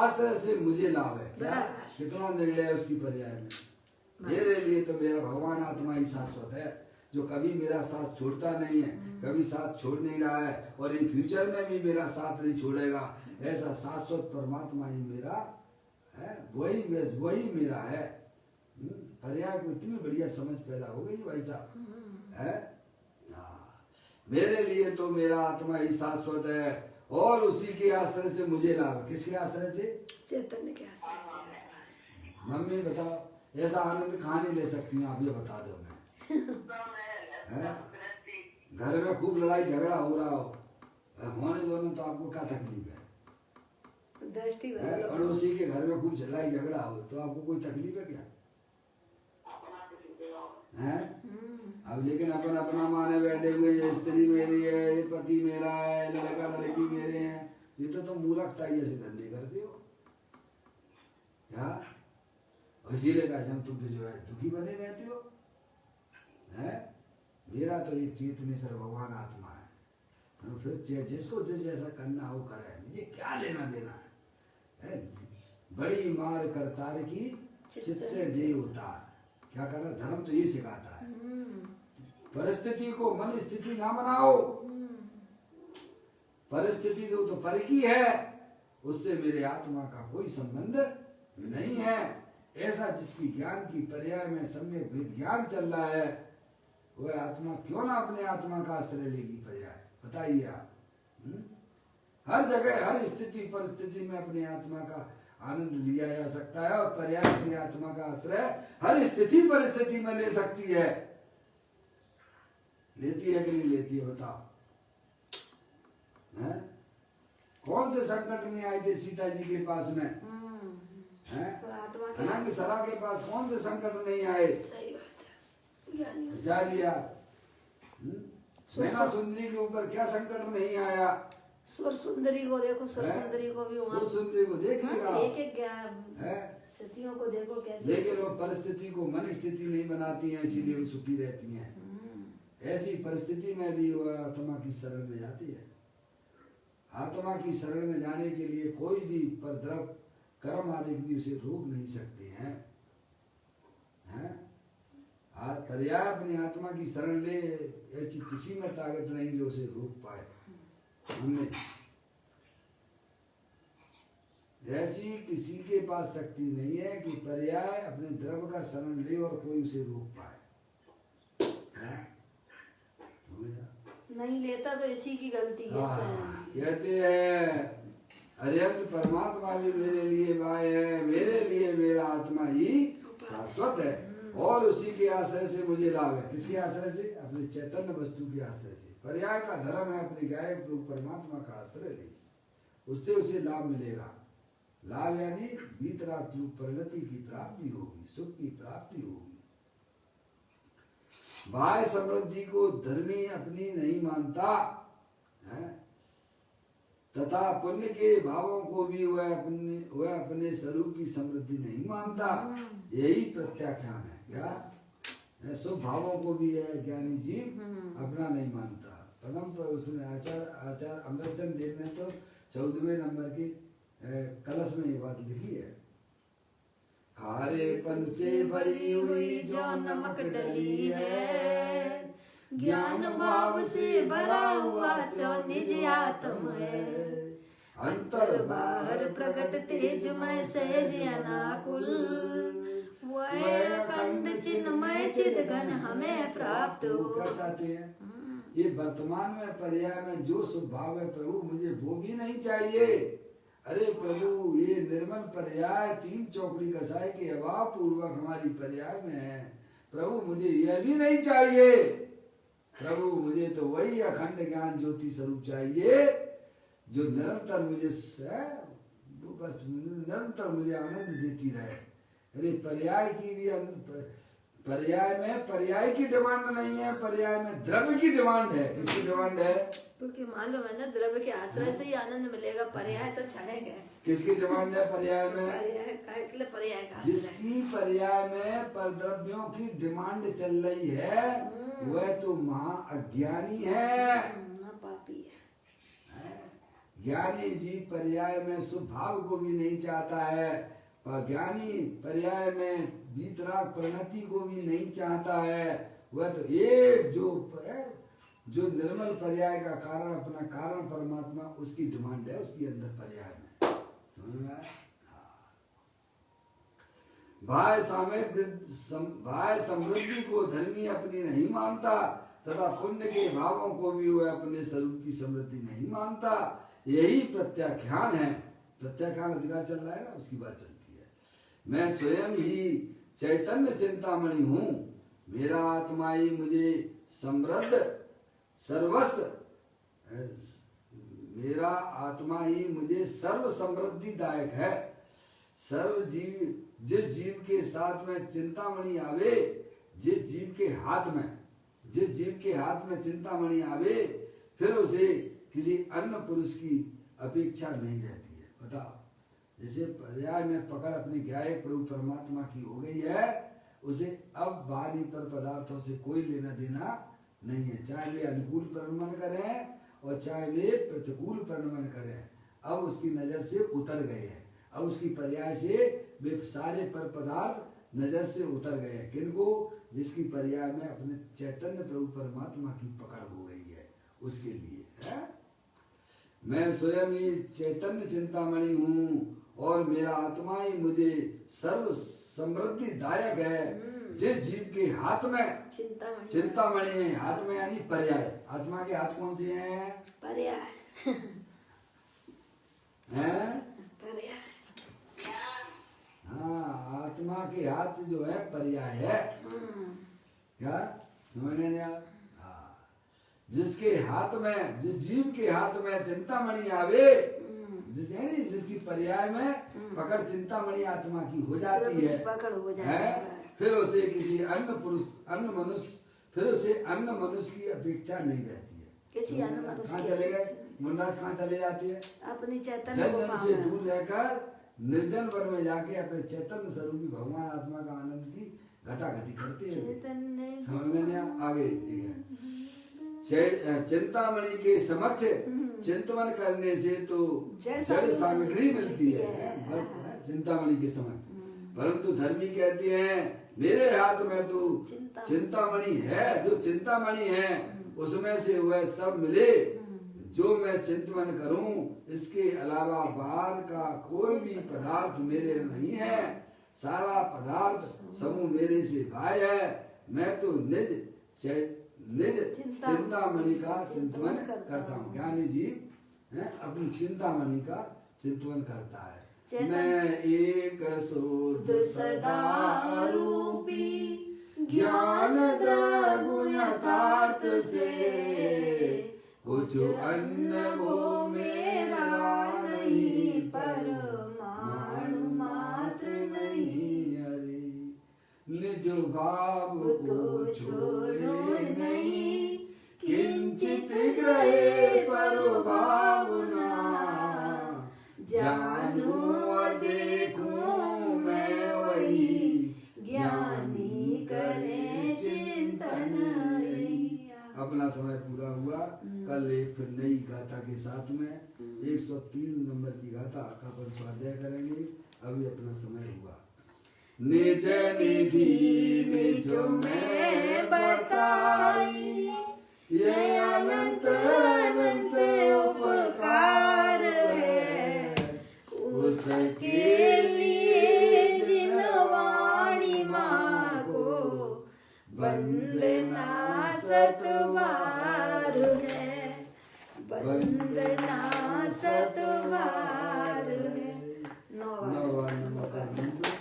Speaker 2: आश्रय से मुझे लाभ है। क्या कितना निर्णय है उसकी पर्याय में। मेरे लिए तो मेरा भगवान आत्मा ही शाश्वत है जो कभी मेरा साथ छोड़ता नहीं है, कभी साथ छोड़ नहीं रहा है और इन फ्यूचर में भी मेरा साथ नहीं छोड़ेगा। ऐसा शाश्वत परमात्मा ही मेरा है, वही मेरा है। पर्याय को इतनी बढ़िया समझ पैदा हो गई भाई साहब है। मेरे लिए तो मेरा आत्मा ही शाश्वत है और उसी के आश्रय से मुझे लाभ। किसके आश्रय से?
Speaker 1: चैतन्य के आश्रय।
Speaker 2: मम्मी बताओ ऐसा आनंद कहाँ नहीं ले सकती हूँ आप ये बता दो। मैं घर में खूब लड़ाई झगड़ा हो रहा होने दो ना तो आपको क्या तकलीफ है?
Speaker 1: दृष्टि
Speaker 2: पड़ोसी के घर में खूब लड़ाई झगड़ा हो तो आपको कोई तकलीफ है क्या? है अब लेकिन अपन अपना माने बैठे हुए ये स्त्री मेरी है, ये पति मेरा है, लड़का लड़की मेरे हैं। ये तो तुम मूर्खता ही ऐसे धंधे करते हो क्या? इसीलिए कहा तुम तो जो है दुखी बने रहते हो। है मेरा तो एक चेतनेश्वर भगवान आत्मा है तो फिर जिसको जैसा करना हो करे, मुझे क्या लेना देना है? बड़ी मार करतार की चित्त से दे उतार। क्या करना? धर्म तो ये सिखाता है। परिस्थिति को मन स्थिति ना बनाओ। परिस्थिति तो पर की है, उससे मेरे आत्मा का कोई संबंध नहीं है। ऐसा जिसकी ज्ञान की पर्याय में सम्यक विज्ञान चल रहा है वह आत्मा क्यों ना अपने आत्मा का आश्रय लेगी पर्याय? बताइए आप। हर जगह हर स्थिति परिस्थिति में अपने आत्मा का आनंद लिया जा सकता है और पर्याय अपनी आत्मा का आश्रय हर स्थिति परिस्थिति में ले सकती है। लेती है कि नहीं लेती है बताओ? हैं? कौन से संकट नहीं आए थे सीता जी के पास में?
Speaker 1: तो आत्मा के
Speaker 2: अनंग सरा के पास कौन से संकट नहीं आए?
Speaker 1: सही बात है, ज्ञानी
Speaker 2: जा लिया। मैना सुंदरी के ऊपर क्या संकट नहीं आया?
Speaker 1: सुर सुंदरी को देखो, सुर सुंदरी को भी वहाँ
Speaker 2: सुर सुंदरी को देखिएगा।
Speaker 1: एक एक स्थितियों को देखो कैसे।
Speaker 2: लेकिन वो परिस्थिति को मन स्थिति नहीं बनाती हैं, इसीलिए वो सुखी रहती हैं। ऐसी परिस्थिति में भी वह आत्मा की शरण में जाती है। आत्मा की शरण में जाने के लिए कोई भी परद्रव कर्म आदि भी उसे रोक नहीं सकते हैं। पर्याय अपनी आत्मा की शरण ले, ऐसी किसी में ताकत नहीं जो उसे रोक पाए। हमने ऐसी किसी के पास शक्ति नहीं है कि पर्याय अपने द्रव्य का शरण ले और कोई उसे रोक पाए।
Speaker 1: नहीं लेता तो इसी की गलती है।
Speaker 2: कहते हैं अरिहंत परमात्मा भी मेरे लिए वाय है, मेरे लिए मेरा आत्मा ही शाश्वत है और उसी के आश्रय से मुझे लाभ है। किसके आश्रय से? अपने चैतन्य वस्तु के आश्रय से। पर्याय का धर्म है अपने गायक परमात्मा का आश्रय ले, उससे उसे लाभ मिलेगा। लाभ यानी बीतराग परिणति की प्राप्ति होगी, सुख की प्राप्ति होगी। बाह्य समृद्धि को धर्मी अपनी नहीं मानता है, तथा पुण्य के भावों को भी वह अपने स्वरूप की समृद्धि नहीं मानता। यही प्रत्याख्यान है। क्या? शुभ भावों को भी है ज्ञानी जीव अपना नहीं मानता। पदम पर उसने आचार्य अमृतचंद देव ने तो 14वें नंबर की कलश में ये बात लिखी है। खारेपन से भरी हुई जो नमक डली है, ज्ञान भाव से भरा हुआ तो निज आत्म है। अंतर बाहर प्रकट तेजमय सहज अनाकुल, वह अखंड चिन्मय चिदघन हमें प्राप्त हो। क्या चाहते हैं? ये वर्तमान में पर्याय में जो स्वभाव है प्रभु मुझे वो भी नहीं चाहिए। अरे प्रभु ये निर्मल पर्याय 3 चौकड़ी कसाई के अभाव पूर्वक हमारी पर्याय में है। प्रभु मुझे यह भी नहीं चाहिए। प्रभु मुझे तो वही अखंड ज्ञान ज्योति स्वरूप चाहिए जो निरंतर मुझे बस निरंतर मुझे आनंद देती रहे। अरे पर्याय की भी पर्याय में पर्याय की डिमांड नहीं है, पर्याय में द्रव्य की डिमांड है। किसकी डिमांड है? क्योंकि मालूम है ना द्रव्य के आश्रय से ही आनंद मिलेगा, पर्याय तो छड़ेंगे। किसकी डिमांड है पर्याय में? पर्याय का जिसकी पर्याय में परद्रव्यों की डिमांड चल रही है वह तो महा अज्ञानी है, पापी है। ज्ञानी जीव पर्याय में स्वभाव को भी नहीं चाहता है, ज्ञानी पर्याय में बीतराग परिणति को भी नहीं चाहता है। वह तो एक जो निर्मल पर्याय का कारण अपना कारण परमात्मा उसकी डिमांड है, उसकी अंदर पर्याय में। समझ में आया? बाह्य समृद्धि को धर्मी अपनी नहीं मानता तथा पुण्य के भावों को भी वह अपने स्वरूप की समृद्धि नहीं मानता। यही प्रत्याख्यान है। प्रत्याख्यान अधिकार चल रहा है ना, उसकी बात चलती है। मैं स्वयं ही चैतन्य चिंतामणि हूँ, मेरा आत्मा ही मुझे समृद्ध सर्वस्व, मेरा आत्मा ही मुझे सर्व समृद्धि दायक है। सर्व जीव जिस जीव के साथ में चिंतामणि आवे, जिस जीव के हाथ में चिंतामणि आवे, फिर उसे किसी अन्य पुरुष की अपेक्षा नहीं रहती है। बताओ, जैसे पर्याय में पकड़ अपनी गायक प्रभु परमात्मा की हो गई है, उसे अब बाहरी पर पदार्थों से कोई लेना देना नहीं है, चाहे वे अनुकूल परिणमन करें और चाहे वे प्रतिकूल परिणमन करें। अब उसकी नजर से उतर गए हैं, अब उसकी पर्याय से वे सारे पर पदार्थ नजर से उतर गए हैं। किनको? जिसकी पर्याय में अपने चैतन्य प्रभु परमात्मा की पकड़ हो गई है, उसके लिए है। मैं स्वयं ही चैतन्य चिंतामणि हूँ और मेरा आत्मा ही मुझे सर्व समृद्धि दायक है। जिस जीव के हाथ में चिंतामणि है, हाथ में यानी पर्याय। आत्मा के हाथ कौन से हैं? पर्याय हैं। हाँ, आत्मा के हाथ जो है पर्याय है। क्या समझ रहे हैं आप? हाँ, जिसके हाथ में, जिस जीव के हाथ में चिंतामणि आवे, जिसकी पर्याय में पकड़ चिंतामणि आत्मा की हो जाती है,
Speaker 1: पकड़ हो जाती
Speaker 2: है,
Speaker 1: है।
Speaker 2: फिर उसे किसी अन्य मनुष्य की अपेक्षा नहीं रहती है।
Speaker 1: किसी अन्य मनुष्य
Speaker 2: कहाँ
Speaker 1: की
Speaker 2: चले गए?
Speaker 1: अपेक्षा नहीं।
Speaker 2: मुंडास कहाँ चले जाती है?
Speaker 1: अपनी चैतन्य
Speaker 2: जन
Speaker 1: को
Speaker 2: जन से
Speaker 1: पाना।
Speaker 2: दूर रहकर निर्जन वन में जाके अपने चैतन्य स्वरूपी भगवान आत्मा का आनंद की घटाघटी करते हैं।
Speaker 1: चैतन्य
Speaker 2: समझ में आगे देखिए, चिंतामणि के समक्ष चिंतन करने से तो जड़ सामग्री मिलती है चिंतामणि के समक्ष, परंतु धर्मी कहते हैं मेरे हाथ में तो चिंतामणि है, जो चिंतामणि है उसमें से वह सब मिले जो मैं चिंतन करूं, इसके अलावा बाहर का कोई भी पदार्थ मेरे नहीं है, सारा पदार्थ समूह मेरे से बाह्य है। मैं तो निज चिंतामणि का चिंतन करता हूँ। ज्ञानी जीव है अपनी चिंतामणि का चिंतन करता है। मैं एक शुद्ध सदा रूपी ज्ञान द्रगुण यथार्थ से, कुछ अन्न वो मेरा नहीं, परमाणु मात्र नहीं। अरे निज भाव को छोड़े नहीं, किंचित ग्रहे परो भावना, जानू देखूं मैं वही, ज्ञानी करे चिंतन। अपना समय पूरा हुआ। कल एक फिर नई गाथा के साथ में 103 नंबर की गाथा का पर स्वाध्याय करेंगे। अभी अपना समय हुआ। निज निधि निज में बताई, ये अनंत अनंत उपकार है, उसके लिए जिन वाणी माँ को वंदना सतवार है, वंदना सतवार है। नवा नमका मंत्र।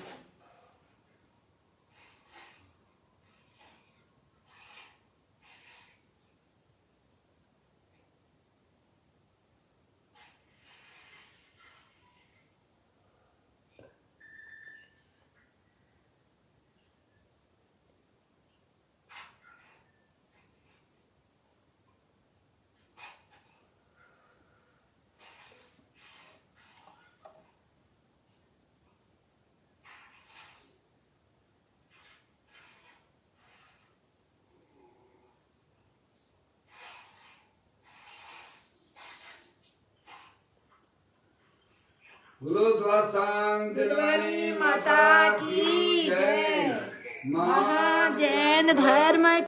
Speaker 2: बोलो द्वारसांग दिलवाणी माता की जय।
Speaker 1: महाजैन धर्म